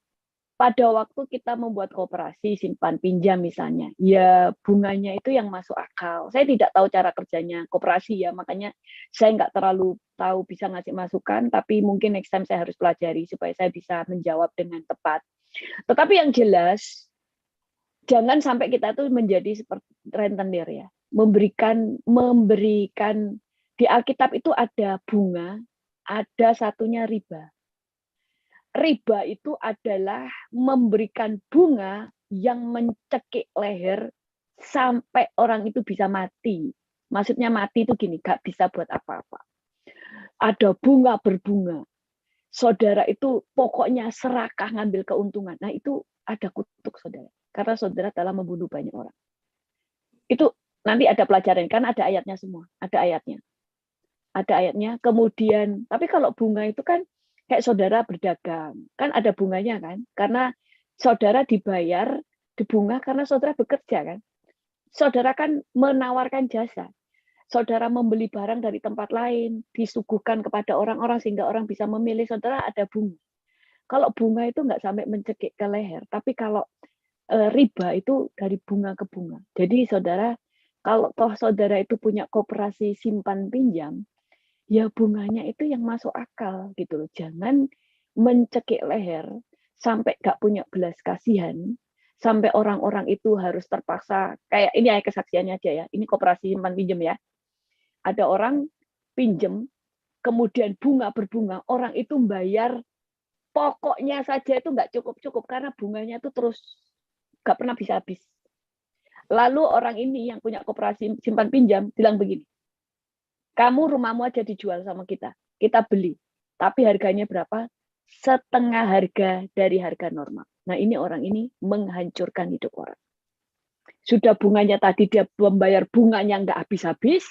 Pada waktu kita membuat koperasi simpan pinjam misalnya, ya bunganya itu yang masuk akal. Saya tidak tahu cara kerjanya koperasi ya, makanya saya nggak terlalu tahu bisa ngasih masukan, tapi mungkin next time saya harus pelajari supaya saya bisa menjawab dengan tepat. Tetapi yang jelas, jangan sampai kita tuh menjadi seperti rentenir ya, memberikan di Alkitab itu ada bunga, ada satunya riba. Riba itu adalah memberikan bunga yang mencekik leher sampai orang itu bisa mati. Maksudnya mati itu gini, gak bisa buat apa-apa. Ada bunga berbunga. Saudara itu pokoknya serakah ngambil keuntungan. Nah itu ada kutuk saudara. Karena saudara telah membunuh banyak orang. Itu nanti ada pelajaran, kan ada ayatnya semua. Ada ayatnya. Ada ayatnya. Kemudian, tapi kalau bunga itu kan kayak saudara berdagang, kan ada bunganya kan? Karena saudara dibayar di bunga karena saudara bekerja kan? Saudara kan menawarkan jasa. Saudara membeli barang dari tempat lain, disuguhkan kepada orang-orang sehingga orang bisa memilih, saudara ada bunga. Kalau bunga itu nggak sampai mencekik ke leher, tapi kalau riba itu dari bunga ke bunga. Jadi saudara, kalau toh saudara itu punya koperasi simpan pinjam, ya bunganya itu yang masuk akal gitu loh. Jangan mencekik leher sampai nggak punya belas kasihan, sampai orang-orang itu harus terpaksa, kayak ini ya kesaksiannya aja ya, ini koperasi simpan pinjam ya. Ada orang pinjam, kemudian bunga berbunga, orang itu bayar pokoknya saja itu nggak cukup-cukup karena bunganya itu terus nggak pernah bisa habis. Lalu orang ini yang punya koperasi simpan pinjam bilang begini, kamu rumahmu aja dijual sama kita beli, tapi harganya berapa? Setengah harga dari harga normal. Nah ini orang ini menghancurkan hidup orang. Sudah bunganya tadi dia membayar bunganya nggak habis-habis,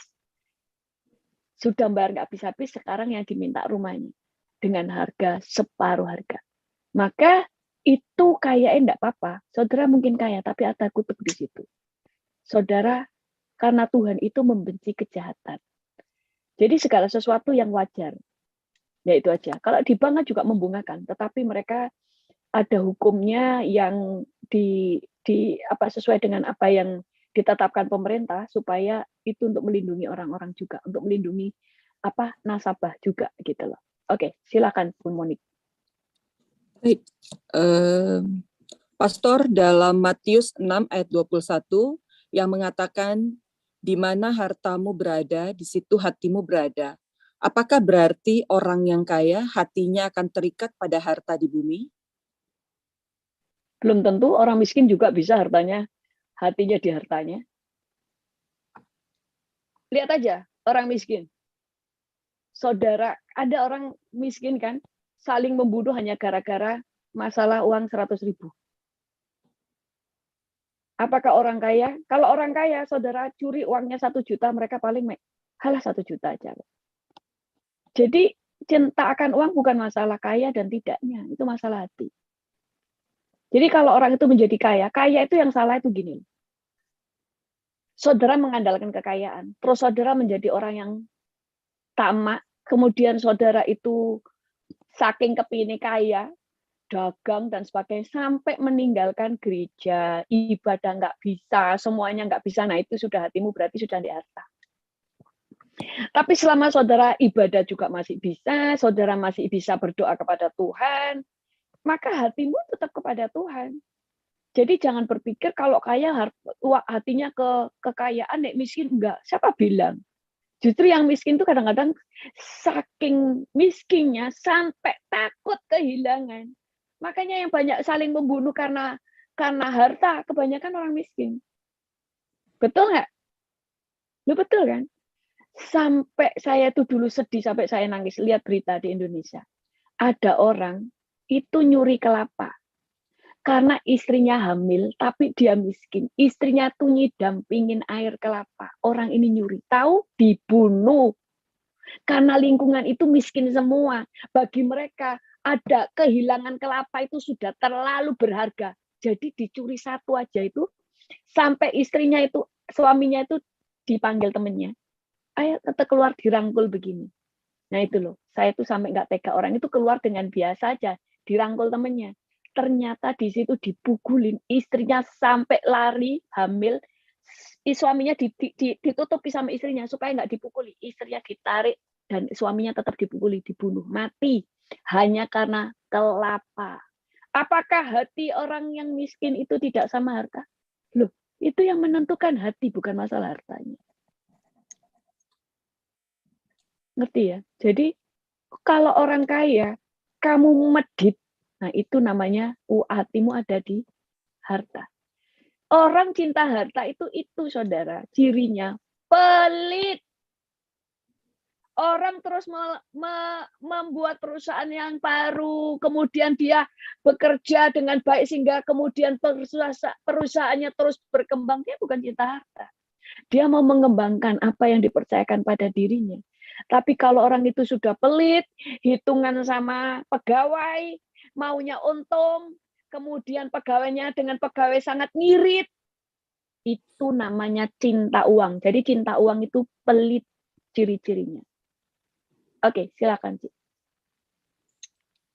sudah bayar nggak habis-habis, sekarang yang diminta rumahnya dengan harga separuh harga. Maka itu kayaknya enggak apa-apa. Saudara mungkin kaya, tapi ada kutuk di situ. Saudara, karena Tuhan itu membenci kejahatan. Jadi segala sesuatu yang wajar. Ya itu aja. Kalau di bank juga membungakan, tetapi mereka ada hukumnya yang sesuai dengan apa yang ditetapkan pemerintah supaya itu untuk melindungi orang-orang juga, untuk melindungi nasabah juga gitu loh. Oke, silakan Bu Monik. Baik, Pastor, dalam Matius 6 ayat 21 yang mengatakan di mana hartamu berada, di situ hatimu berada. Apakah berarti orang yang kaya hatinya akan terikat pada harta di bumi? Belum tentu, orang miskin juga bisa hatinya di hartanya. Lihat aja orang miskin. saudara, ada orang miskin kan, saling membunuh hanya gara-gara masalah uang 100.000. Apakah orang kaya? Kalau orang kaya, saudara curi uangnya 1 juta, mereka paling halah 1 juta aja. Jadi cinta akan uang bukan masalah kaya dan tidaknya, itu masalah hati. Jadi kalau orang itu menjadi kaya, kaya itu yang salah itu gini. Saudara mengandalkan kekayaan, terus saudara menjadi orang yang tamak, kemudian saudara itu saking kepingin kaya, dagang dan sebagainya, sampai meninggalkan gereja, ibadah nggak bisa, semuanya nggak bisa, nah itu sudah hatimu berarti sudah di harta. Tapi selama saudara ibadah juga masih bisa, saudara masih bisa berdoa kepada Tuhan, maka hatimu tetap kepada Tuhan. Jadi jangan berpikir kalau kaya hatinya ke kekayaan, nek miskin enggak. Siapa bilang? Justru yang miskin itu kadang-kadang saking miskinnya sampai takut kehilangan. Makanya yang banyak saling membunuh karena harta, kebanyakan orang miskin. Betul nggak? Lu betul kan? Sampai saya tuh dulu sedih, sampai saya nangis lihat berita di Indonesia. Ada orang itu nyuri kelapa. Karena istrinya hamil, tapi dia miskin. Istrinya tuh nyidam pingin air kelapa. Orang ini nyuri. Tahu? Dibunuh. Karena lingkungan itu miskin semua. Bagi mereka, ada kehilangan kelapa itu sudah terlalu berharga. Jadi dicuri satu aja itu, sampai istrinya itu, suaminya itu dipanggil temennya. Ayo tetap keluar dirangkul begini. Nah itu loh, saya tuh sampai nggak tega, orang itu keluar dengan biasa aja, dirangkul temennya. Ternyata di situ dipukulin, istrinya sampai lari, hamil, suaminya ditutupi sama istrinya supaya nggak dipukuli. Istrinya ditarik dan suaminya tetap dipukuli, dibunuh, mati. Hanya karena kelapa. Apakah hati orang yang miskin itu tidak sama harta? Loh, itu yang menentukan hati, bukan masalah hartanya. Ngerti ya? Jadi kalau orang kaya, kamu medit, nah itu namanya hatimu ada di harta. Orang cinta harta itu saudara, cirinya pelit. Orang terus membuat perusahaan yang baru, kemudian dia bekerja dengan baik sehingga kemudian perusahaannya terus berkembang. Dia bukan cinta harta. Dia mau mengembangkan apa yang dipercayakan pada dirinya. Tapi kalau orang itu sudah pelit, hitungan sama pegawai, maunya untung, kemudian pegawainya dengan pegawai sangat ngirit, itu namanya cinta uang. Jadi cinta uang itu pelit ciri-cirinya. Oke, silakan, Ci.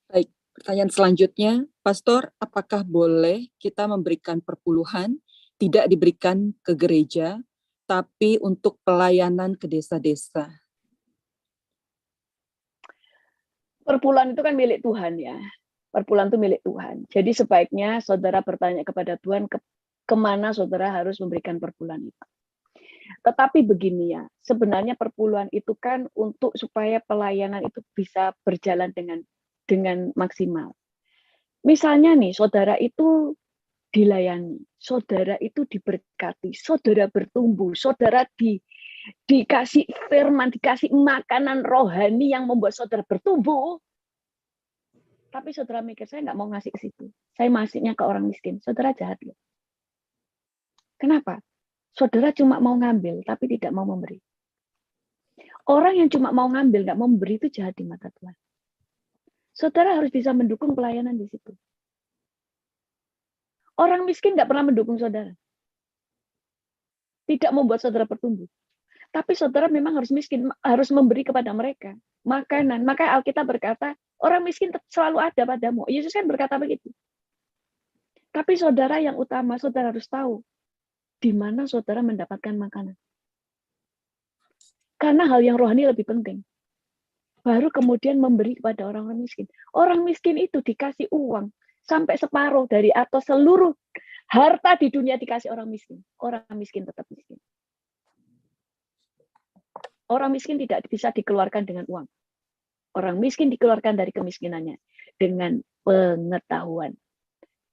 Baik, pertanyaan selanjutnya, Pastor, apakah boleh kita memberikan perpuluhan tidak diberikan ke gereja, tapi untuk pelayanan ke desa-desa? Perpuluhan itu kan milik Tuhan ya. Perpuluhan itu milik Tuhan. Jadi sebaiknya saudara bertanya kepada Tuhan kemana saudara harus memberikan perpuluhan itu. Tetapi begini ya, sebenarnya perpuluhan itu kan untuk supaya pelayanan itu bisa berjalan dengan maksimal. Misalnya nih, saudara itu dilayani, saudara itu diberkati, saudara bertumbuh, saudara dikasih firman, dikasih makanan rohani yang membuat saudara bertumbuh. Tapi saudara mikir, saya nggak mau ngasih ke situ. Saya ngasihnya ke orang miskin. Saudara jahat loh. Kenapa? Saudara cuma mau ngambil, tapi tidak mau memberi. Orang yang cuma mau ngambil, nggak mau memberi itu jahat di mata Tuhan. Saudara harus bisa mendukung pelayanan di situ. Orang miskin nggak pernah mendukung saudara. Tidak membuat saudara bertumbuh. Tapi saudara memang harus miskin, harus memberi kepada mereka makanan. Maka Alkitab berkata, orang miskin selalu ada padamu. Yesus kan berkata begitu. Tapi saudara yang utama, saudara harus tahu di mana saudara mendapatkan makanan. Karena hal yang rohani lebih penting. Baru kemudian memberi kepada orang-orang miskin. Orang miskin itu dikasih uang sampai separuh dari atau seluruh harta di dunia dikasih orang miskin. Orang miskin tetap miskin. Orang miskin tidak bisa dikeluarkan dengan uang. Orang miskin dikeluarkan dari kemiskinannya dengan pengetahuan,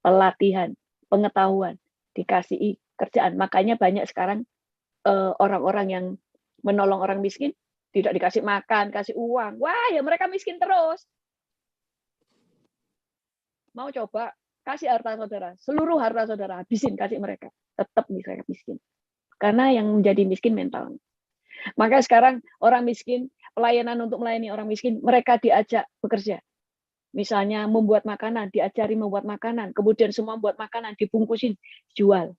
pelatihan, pengetahuan, dikasih kerjaan. Makanya banyak sekarang orang-orang yang menolong orang miskin, tidak dikasih makan, kasih uang. Wah, ya mereka miskin terus. Mau coba kasih harta saudara, seluruh harta saudara habisin, kasih mereka, tetap mereka miskin. Karena yang menjadi miskin mental. Maka sekarang orang miskin, pelayanan untuk melayani orang miskin, mereka diajak bekerja. Misalnya membuat makanan, diajari membuat makanan, kemudian semua membuat makanan, dibungkusin, jual.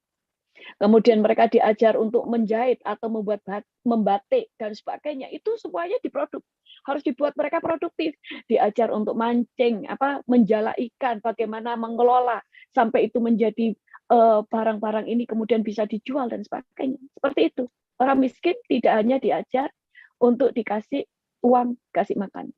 Kemudian mereka diajar untuk menjahit atau membatik dan sebagainya. Itu semuanya diproduk. Harus dibuat mereka produktif. Diajar untuk mancing, menjala ikan, bagaimana mengelola sampai itu menjadi barang-barang ini kemudian bisa dijual dan sebagainya. Seperti itu. Orang miskin tidak hanya diajar untuk dikasih uang, kasih makan.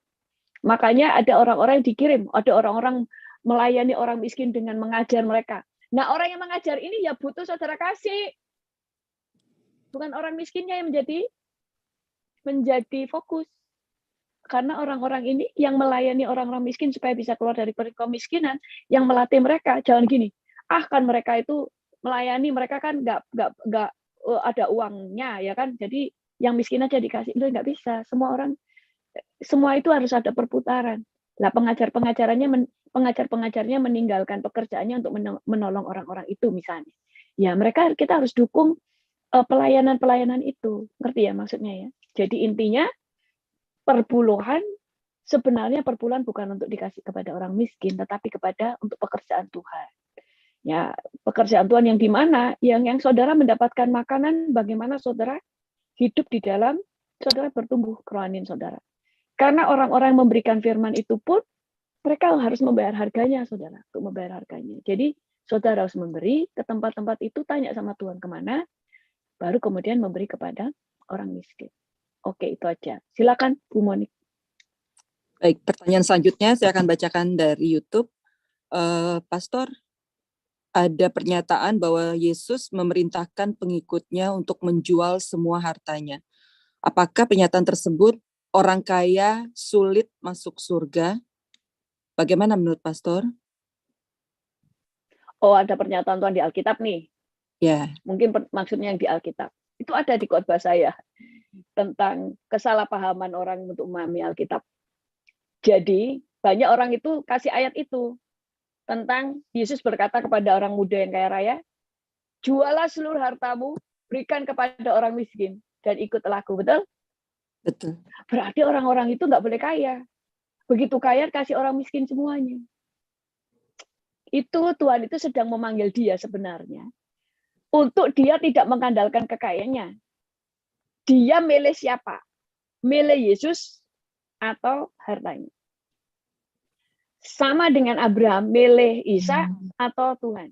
Makanya ada orang-orang yang dikirim, ada orang-orang melayani orang miskin dengan mengajar mereka. Nah, orang yang mengajar ini ya butuh saudara kasih. Bukan orang miskinnya yang menjadi fokus. Karena orang-orang ini yang melayani orang-orang miskin supaya bisa keluar dari kemiskinan, yang melatih mereka, jangan gini, kan mereka itu melayani, mereka kan nggak ada uangnya, ya kan? Jadi yang miskin aja dikasih, itu nggak bisa. Semua itu harus ada perputaran. Lah pengajar-pengajarnya meninggalkan pekerjaannya untuk menolong orang-orang itu misalnya. Ya, kita harus dukung pelayanan-pelayanan itu. Ngerti ya maksudnya ya? Jadi intinya perpuluhan sebenarnya perpuluhan bukan untuk dikasih kepada orang miskin, tetapi untuk pekerjaan Tuhan. Ya, pekerjaan Tuhan yang di mana yang saudara mendapatkan makanan, bagaimana saudara hidup di dalam saudara bertumbuh kerohanian saudara. Karena orang-orang yang memberikan firman itu pun mereka harus membayar harganya, saudara, untuk membayar harganya. Jadi, saudara harus memberi ke tempat-tempat itu, tanya sama Tuhan kemana, baru kemudian memberi kepada orang miskin. Oke, itu aja. Silakan, Bu Monik. Baik, pertanyaan selanjutnya saya akan bacakan dari YouTube. Pastor, ada pernyataan bahwa Yesus memerintahkan pengikutnya untuk menjual semua hartanya. Apakah pernyataan tersebut orang kaya sulit masuk surga? Bagaimana menurut Pastor? Oh, ada pernyataan Tuhan di Alkitab nih. Ya. Mungkin maksudnya yang di Alkitab. Itu ada di khotbah saya tentang kesalahpahaman orang untuk memahami Alkitab. Jadi, banyak orang itu kasih ayat itu tentang Yesus berkata kepada orang muda yang kaya raya, jualah seluruh hartamu, berikan kepada orang miskin, dan ikutlah aku. Betul? Betul. Berarti orang-orang itu nggak boleh kaya. Begitu kaya, kasih orang miskin semuanya. Itu Tuhan itu sedang memanggil dia sebenarnya. Untuk dia tidak mengandalkan kekayaannya. Dia milih siapa? Milih Yesus atau hartanya. Sama dengan Abraham, milih Ishak atau Tuhan.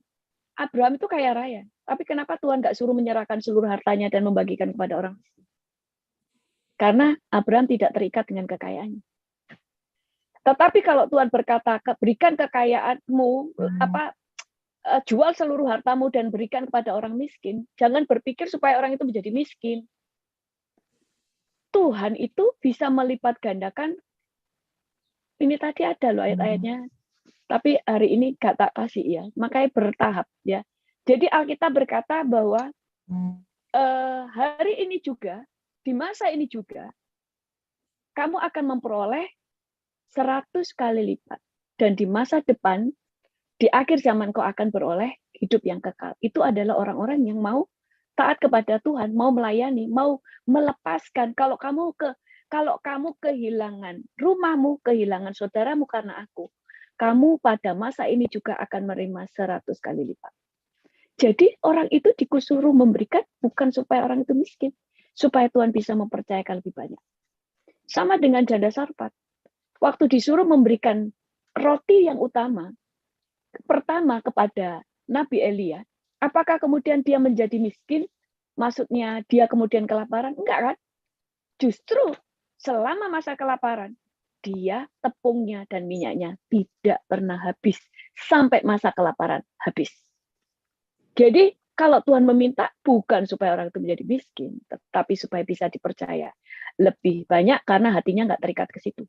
Abraham itu kaya raya. Tapi kenapa Tuhan nggak suruh menyerahkan seluruh hartanya dan membagikan kepada orang miskin? Karena Abraham tidak terikat dengan kekayaannya. Tetapi kalau Tuhan berkata, berikan kekayaanmu, jual seluruh hartamu dan berikan kepada orang miskin, jangan berpikir supaya orang itu menjadi miskin. Tuhan itu bisa melipat gandakan. Ini tadi ada loh ayat-ayatnya, tapi hari ini gak tak kasih ya. Makanya bertahap ya. Jadi Alkitab berkata bahwa hari ini juga, di masa ini juga, kamu akan memperoleh 100 kali lipat. Dan di masa depan, di akhir zaman kau akan beroleh hidup yang kekal. Itu adalah orang-orang yang mau taat kepada Tuhan, mau melayani, mau melepaskan. Kalau kamu kehilangan rumahmu, kehilangan saudaramu karena aku, kamu pada masa ini juga akan menerima 100 kali lipat. Jadi orang itu disuruh memberikan bukan supaya orang itu miskin, supaya Tuhan bisa mempercayakan lebih banyak. Sama dengan janda Sarfat. Waktu disuruh memberikan roti yang utama, pertama kepada Nabi Elia, apakah kemudian dia menjadi miskin? Maksudnya dia kemudian kelaparan? Enggak kan? Justru selama masa kelaparan, dia tepungnya dan minyaknya tidak pernah habis. Sampai masa kelaparan habis. Jadi kalau Tuhan meminta bukan supaya orang itu menjadi miskin, tetapi supaya bisa dipercaya lebih banyak karena hatinya enggak terikat ke situ.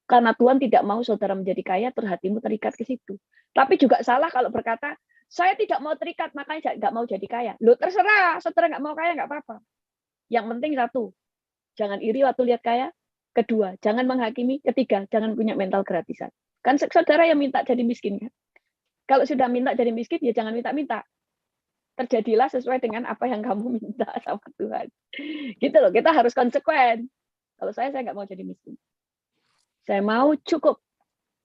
Karena Tuhan tidak mau saudara menjadi kaya, terus hatimu terikat ke situ. Tapi juga salah kalau berkata, saya tidak mau terikat, makanya nggak mau jadi kaya. Loh terserah, saudara nggak mau kaya, nggak apa-apa. Yang penting satu, jangan iri waktu lihat kaya. Kedua, jangan menghakimi. Ketiga, jangan punya mental gratisan. Kan saudara yang minta jadi miskin kan? Kalau sudah minta jadi miskin, ya jangan minta-minta. Terjadilah sesuai dengan apa yang kamu minta sama Tuhan. Gitu loh, kita harus konsekuen. Kalau saya nggak mau jadi miskin. Saya mau cukup,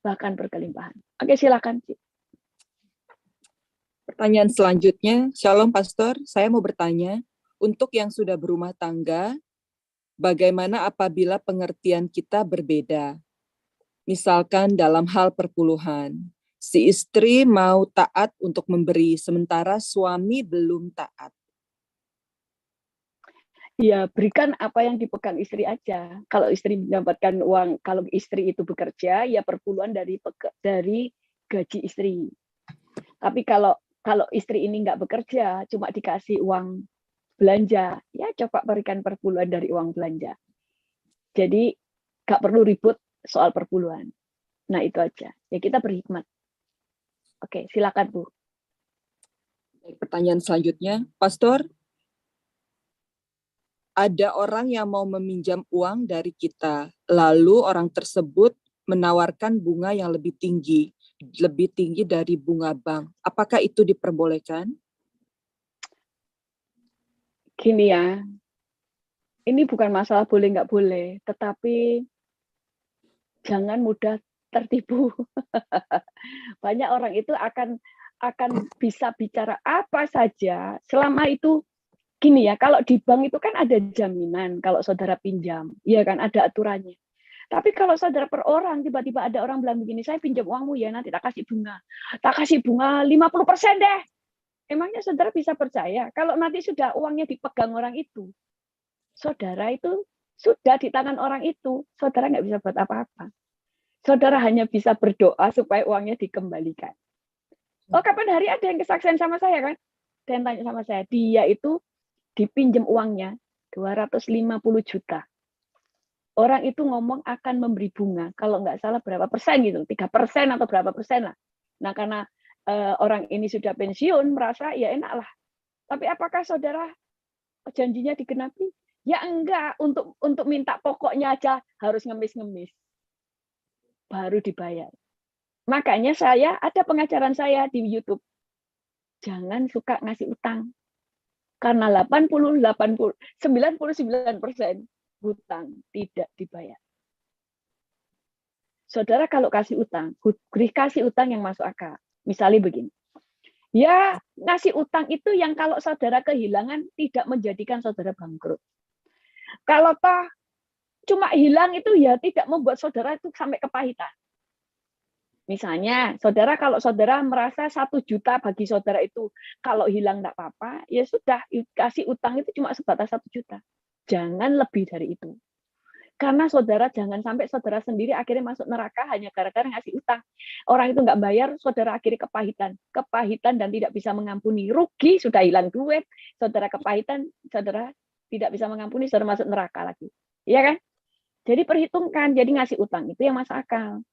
bahkan berkelimpahan. Oke, silakan. Pertanyaan selanjutnya, Shalom Pastor, saya mau bertanya, untuk yang sudah berumah tangga, bagaimana apabila pengertian kita berbeda? Misalkan dalam hal perpuluhan, si istri mau taat untuk memberi, sementara suami belum taat. Ya, berikan apa yang dipegang istri aja. Kalau istri mendapatkan uang, kalau istri itu bekerja, ya perpuluhan dari gaji istri. Tapi kalau istri ini nggak bekerja, cuma dikasih uang belanja, ya coba berikan perpuluhan dari uang belanja. Jadi nggak perlu ribut soal perpuluhan. Nah itu aja. Ya kita berhikmat. Oke, silakan Bu. Pertanyaan selanjutnya, Pastor, ada orang yang mau meminjam uang dari kita, lalu orang tersebut menawarkan bunga yang lebih tinggi dari bunga bank. Apakah itu diperbolehkan? Gini ya, ini bukan masalah boleh nggak boleh, tetapi jangan mudah tertipu. Banyak orang itu akan bisa bicara apa saja selama itu. Gini ya, kalau di bank itu kan ada jaminan kalau saudara pinjam, ya kan ada aturannya. Tapi kalau saudara per orang, tiba-tiba ada orang bilang begini, saya pinjam uangmu ya, nanti tak kasih bunga. Tak kasih bunga 50% deh. Emangnya saudara bisa percaya kalau nanti sudah uangnya dipegang orang itu, saudara itu sudah di tangan orang itu, saudara nggak bisa buat apa-apa. Saudara hanya bisa berdoa supaya uangnya dikembalikan. Oh, kapan hari ada yang kesaksian sama saya kan? Dan tanya sama saya, dia itu dipinjam uangnya 250 juta. Orang itu ngomong akan memberi bunga, kalau nggak salah berapa persen gitu, 3% atau berapa persen lah. Nah karena orang ini sudah pensiun, merasa ya enak lah. Tapi apakah saudara janjinya digenapi? Ya enggak, untuk minta pokoknya aja harus ngemis-ngemis. Baru dibayar. Makanya saya, ada pengajaran saya di YouTube. Jangan suka ngasih utang. Karena 99% hutang tidak dibayar. Saudara kalau kasih utang, kasih utang yang masuk akal. Misalnya begini, ya ngasih utang itu yang kalau saudara kehilangan tidak menjadikan saudara bangkrut. Kalau toh cuma hilang itu ya tidak membuat saudara itu sampai kepahitan. Misalnya, saudara kalau saudara merasa 1 juta bagi saudara itu kalau hilang enggak apa-apa, ya sudah kasih utang itu cuma sebatas 1 juta. Jangan lebih dari itu. Karena saudara jangan sampai saudara sendiri akhirnya masuk neraka hanya gara-gara ngasih utang. Orang itu nggak bayar, saudara akhirnya kepahitan dan tidak bisa mengampuni. Rugi, sudah hilang duit, saudara kepahitan, saudara tidak bisa mengampuni, saudara masuk neraka lagi. Iya kan? Jadi perhitungkan, jadi ngasih utang itu yang masuk akal.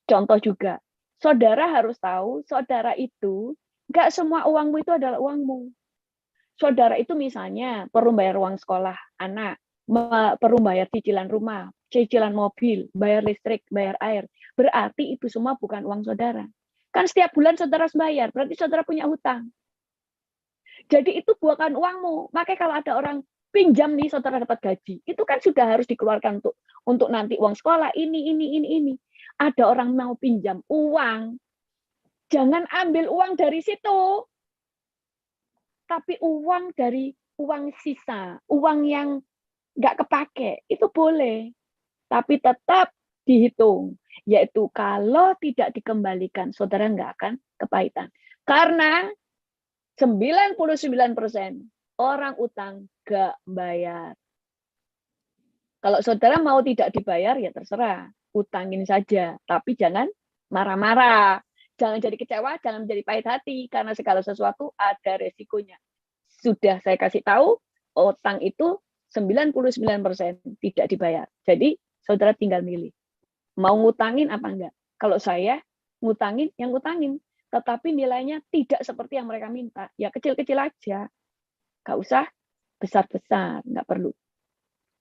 Contoh juga, saudara harus tahu, saudara itu nggak semua uangmu itu adalah uangmu. Saudara itu misalnya perlu bayar uang sekolah anak, perlu bayar cicilan rumah, cicilan mobil, bayar listrik, bayar air. Berarti itu semua bukan uang saudara. Kan setiap bulan saudara harus bayar, berarti saudara punya hutang. Jadi itu bukan uangmu. Makanya kalau ada orang pinjam nih, saudara dapat gaji, itu kan sudah harus dikeluarkan untuk nanti uang sekolah, ini. Ada orang mau pinjam uang, jangan ambil uang dari situ. Tapi uang dari uang sisa, uang yang nggak kepake, itu boleh. Tapi tetap dihitung. Yaitu kalau tidak dikembalikan, saudara nggak akan kepahitan. Karena 99% orang utang nggak bayar. Kalau saudara mau tidak dibayar, ya terserah. Utangin saja. Tapi jangan marah-marah. Jangan jadi kecewa, jangan menjadi pahit hati. Karena segala sesuatu ada resikonya. Sudah saya kasih tahu, utang itu 99% tidak dibayar. Jadi saudara tinggal milih. Mau ngutangin apa enggak? Kalau saya ngutangin, yang ngutangin. Tetapi nilainya tidak seperti yang mereka minta. Ya kecil-kecil aja. Nggak usah besar-besar, nggak perlu.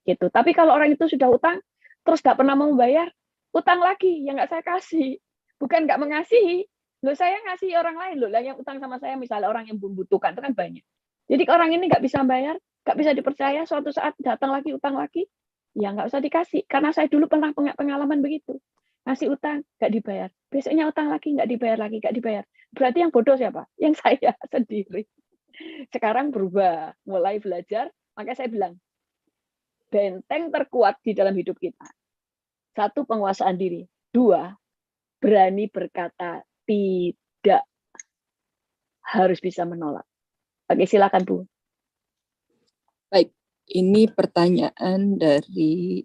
Gitu. Tapi kalau orang itu sudah utang, terus nggak pernah mau bayar, utang lagi, yang nggak saya kasih. Bukan nggak mengasihi. Loh, saya ngasih orang lain, loh, yang utang sama saya, misalnya orang yang membutuhkan, itu kan banyak. Jadi orang ini nggak bisa bayar, nggak bisa dipercaya, suatu saat datang lagi, utang lagi, ya nggak usah dikasih. Karena saya dulu pernah punya pengalaman begitu. Ngasih utang, nggak dibayar. Besoknya utang lagi, nggak dibayar lagi, nggak dibayar. Berarti yang bodoh siapa? Yang saya sendiri. Sekarang berubah, mulai belajar, makanya saya bilang, benteng terkuat di dalam hidup kita. 1, penguasaan diri. 2, berani berkata tidak. Harus bisa menolak. Oke, silakan Bu. Baik, ini pertanyaan dari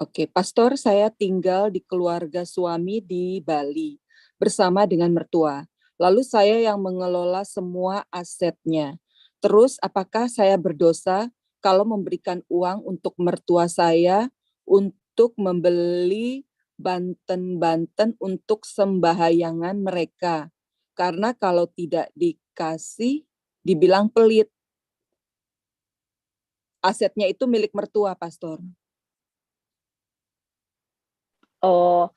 Oke, Pastor, saya tinggal di keluarga suami di Bali bersama dengan mertua. Lalu saya yang mengelola semua asetnya. Terus apakah saya berdosa kalau memberikan uang untuk mertua saya untuk membeli banten-banten untuk sembahyangan mereka? Karena kalau tidak dikasih, dibilang pelit. Asetnya itu milik mertua, Pastor. Oh,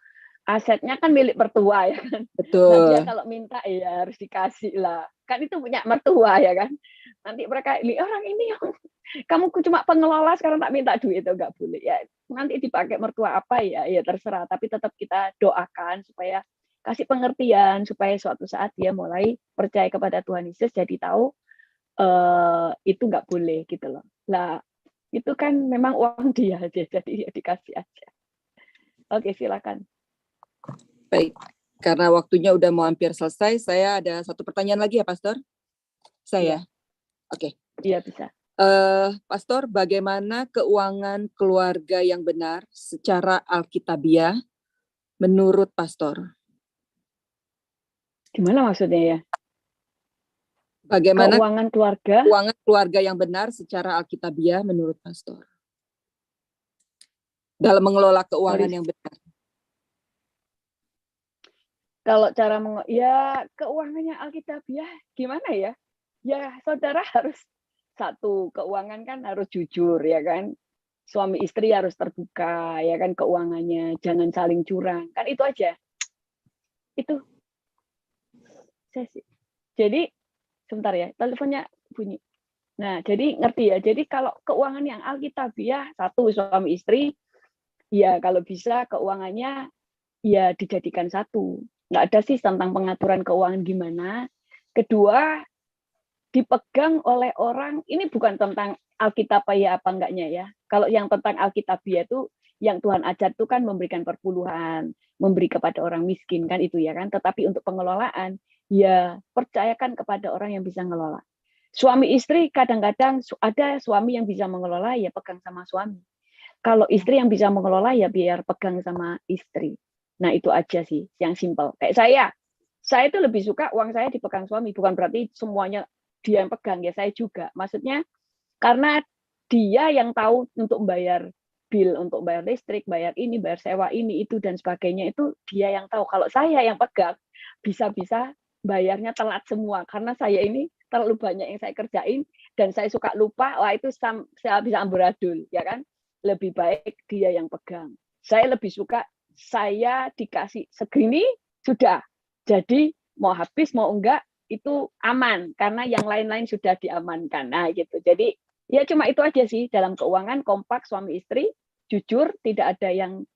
asetnya kan milik mertua ya kan. Betul. Nah, dia kalau minta ya harus dikasih lah. Kan itu punya mertua ya kan. Nanti mereka ini orang ini yang kamu cuma pengelola sekarang tak minta duit, itu enggak boleh ya. Nanti dipakai mertua apa ya terserah, tapi tetap kita doakan supaya kasih pengertian supaya suatu saat dia mulai percaya kepada Tuhan Yesus, jadi tahu itu enggak boleh gitu loh. Lah itu kan memang uang dia jadi ya dikasih aja. Oke, silakan. Baik, karena waktunya udah mau hampir selesai, saya ada satu pertanyaan lagi ya, Pastor. Saya. Oke. Iya, bisa. Pastor, bagaimana keuangan keluarga yang benar secara alkitabiah menurut Pastor? Gimana maksudnya ya? Bagaimana Keuangan keluarga? Keuangan keluarga yang benar secara alkitabiah menurut Pastor? Dalam mengelola keuangan yang benar. Kalau cara ya keuangannya alkitabiah gimana ya? Ya saudara harus satu, keuangan kan harus jujur ya kan. Suami istri harus terbuka ya kan keuangannya, jangan saling curang. Kan itu aja. Itu. Jadi sebentar ya, teleponnya bunyi. Nah, jadi ngerti ya. Jadi kalau keuangan yang alkitabiah, satu suami istri, ya kalau bisa keuangannya ya dijadikan satu. Nggak ada sih tentang pengaturan keuangan gimana. Kedua, dipegang oleh orang, ini bukan tentang alkitabiah apa enggaknya ya. Kalau yang tentang alkitabiah itu, yang Tuhan ajar itu kan memberikan perpuluhan, memberi kepada orang miskin, kan itu ya kan. Tetapi untuk pengelolaan, ya percayakan kepada orang yang bisa ngelola. Suami istri kadang-kadang ada suami yang bisa mengelola, ya pegang sama suami. Kalau istri yang bisa mengelola, ya biar pegang sama istri. Nah itu aja sih yang simpel. Kayak saya itu lebih suka uang saya dipegang suami, bukan berarti semuanya dia yang pegang, ya saya juga. Maksudnya karena dia yang tahu untuk membayar bill, untuk bayar listrik, bayar ini, bayar sewa ini, itu dan sebagainya, itu dia yang tahu. Kalau saya yang pegang, bisa-bisa bayarnya telat semua, karena saya ini terlalu banyak yang saya kerjain, dan saya suka lupa, wah itu saya bisa amburadul, ya kan? Lebih baik dia yang pegang. Saya lebih suka saya dikasih segini, sudah. Jadi mau habis, mau enggak, itu aman, karena yang lain-lain sudah diamankan. Nah gitu, jadi ya cuma itu aja sih, dalam keuangan kompak suami istri, jujur, tidak ada yang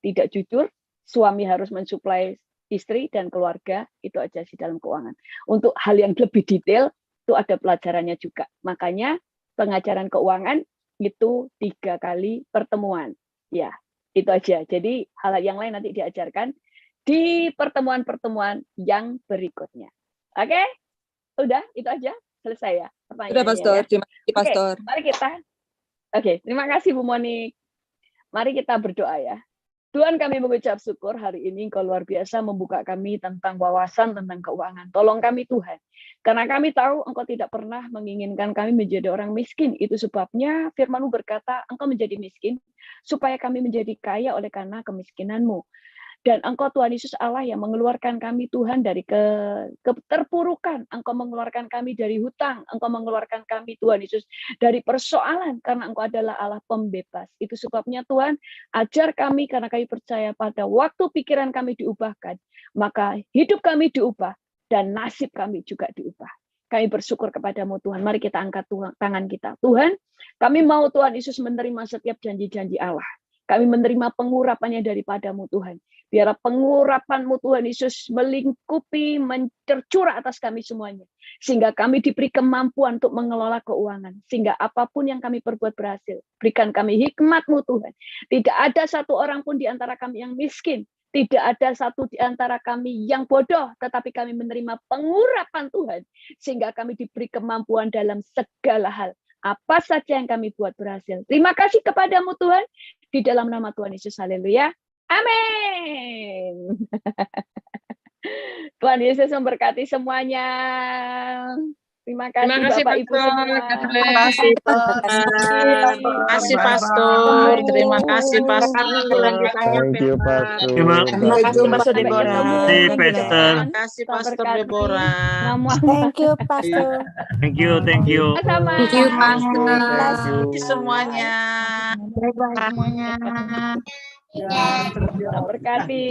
tidak jujur, suami harus mensuplai istri dan keluarga, itu aja sih dalam keuangan. Untuk hal yang lebih detail, itu ada pelajarannya juga. Makanya pengajaran keuangan itu 3 kali pertemuan. Ya, itu aja. Jadi hal yang lain nanti diajarkan di pertemuan-pertemuan yang berikutnya. Oke? Udah, itu aja. Selesai ya pertanyaannya. Sudah, Pastor. Ya? Terima kasih, Pastor. Mari kita. Terima kasih Bu Monik. Mari kita berdoa ya. Tuhan, kami mengucap syukur hari ini Engkau luar biasa membuka kami tentang wawasan tentang keuangan. Tolong kami Tuhan. Karena kami tahu Engkau tidak pernah menginginkan kami menjadi orang miskin. Itu sebabnya firman-Mu berkata, Engkau menjadi miskin supaya kami menjadi kaya oleh karena kemiskinan-Mu. Dan Engkau Tuhan Yesus Allah yang mengeluarkan kami Tuhan dari keterpurukan. Engkau mengeluarkan kami dari hutang. Engkau mengeluarkan kami Tuhan Yesus dari persoalan, karena Engkau adalah Allah pembebas. Itu sebabnya Tuhan, ajar kami karena kami percaya pada waktu pikiran kami diubahkan, maka hidup kami diubah dan nasib kami juga diubah. Kami bersyukur kepadamu Tuhan. Mari kita angkat tangan kita. Tuhan, kami mau Tuhan Yesus menerima setiap janji-janji Allah. Kami menerima pengurapannya daripadamu Tuhan. Biar pengurapanmu Tuhan Yesus melingkupi, tercurah atas kami semuanya. Sehingga kami diberi kemampuan untuk mengelola keuangan. Sehingga apapun yang kami perbuat berhasil. Berikan kami hikmat-Mu Tuhan. Tidak ada satu orang pun di antara kami yang miskin. Tidak ada satu di antara kami yang bodoh. Tetapi kami menerima pengurapan Tuhan. Sehingga kami diberi kemampuan dalam segala hal. Apa saja yang kami buat berhasil. Terima kasih kepadamu Tuhan. Di dalam nama Tuhan Yesus. Haleluya. Amin. Tuhan Yesus memberkati semuanya. Terima kasih Bapak Ibu semua. Terima kasih Pastor. Terima kasih Pastor. Thank you, Pastor. Terima kasih Pastor Deborah. kasih, Pastor. Terima kasih Pastor Deborah. Thank you, Pastor. Thank you, thank you. Sama-sama. Thank you Pastor. Thank you. Semuanya. Bye-bye semuanya. Tuhan berkati.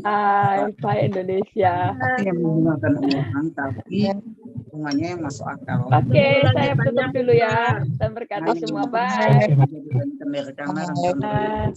Hai Indonesia. Yang menggunakan uang tapi bunganya yang masuk akal. Oke, saya tutup dulu ya. Tuhan berkati semua. Bye. Bye.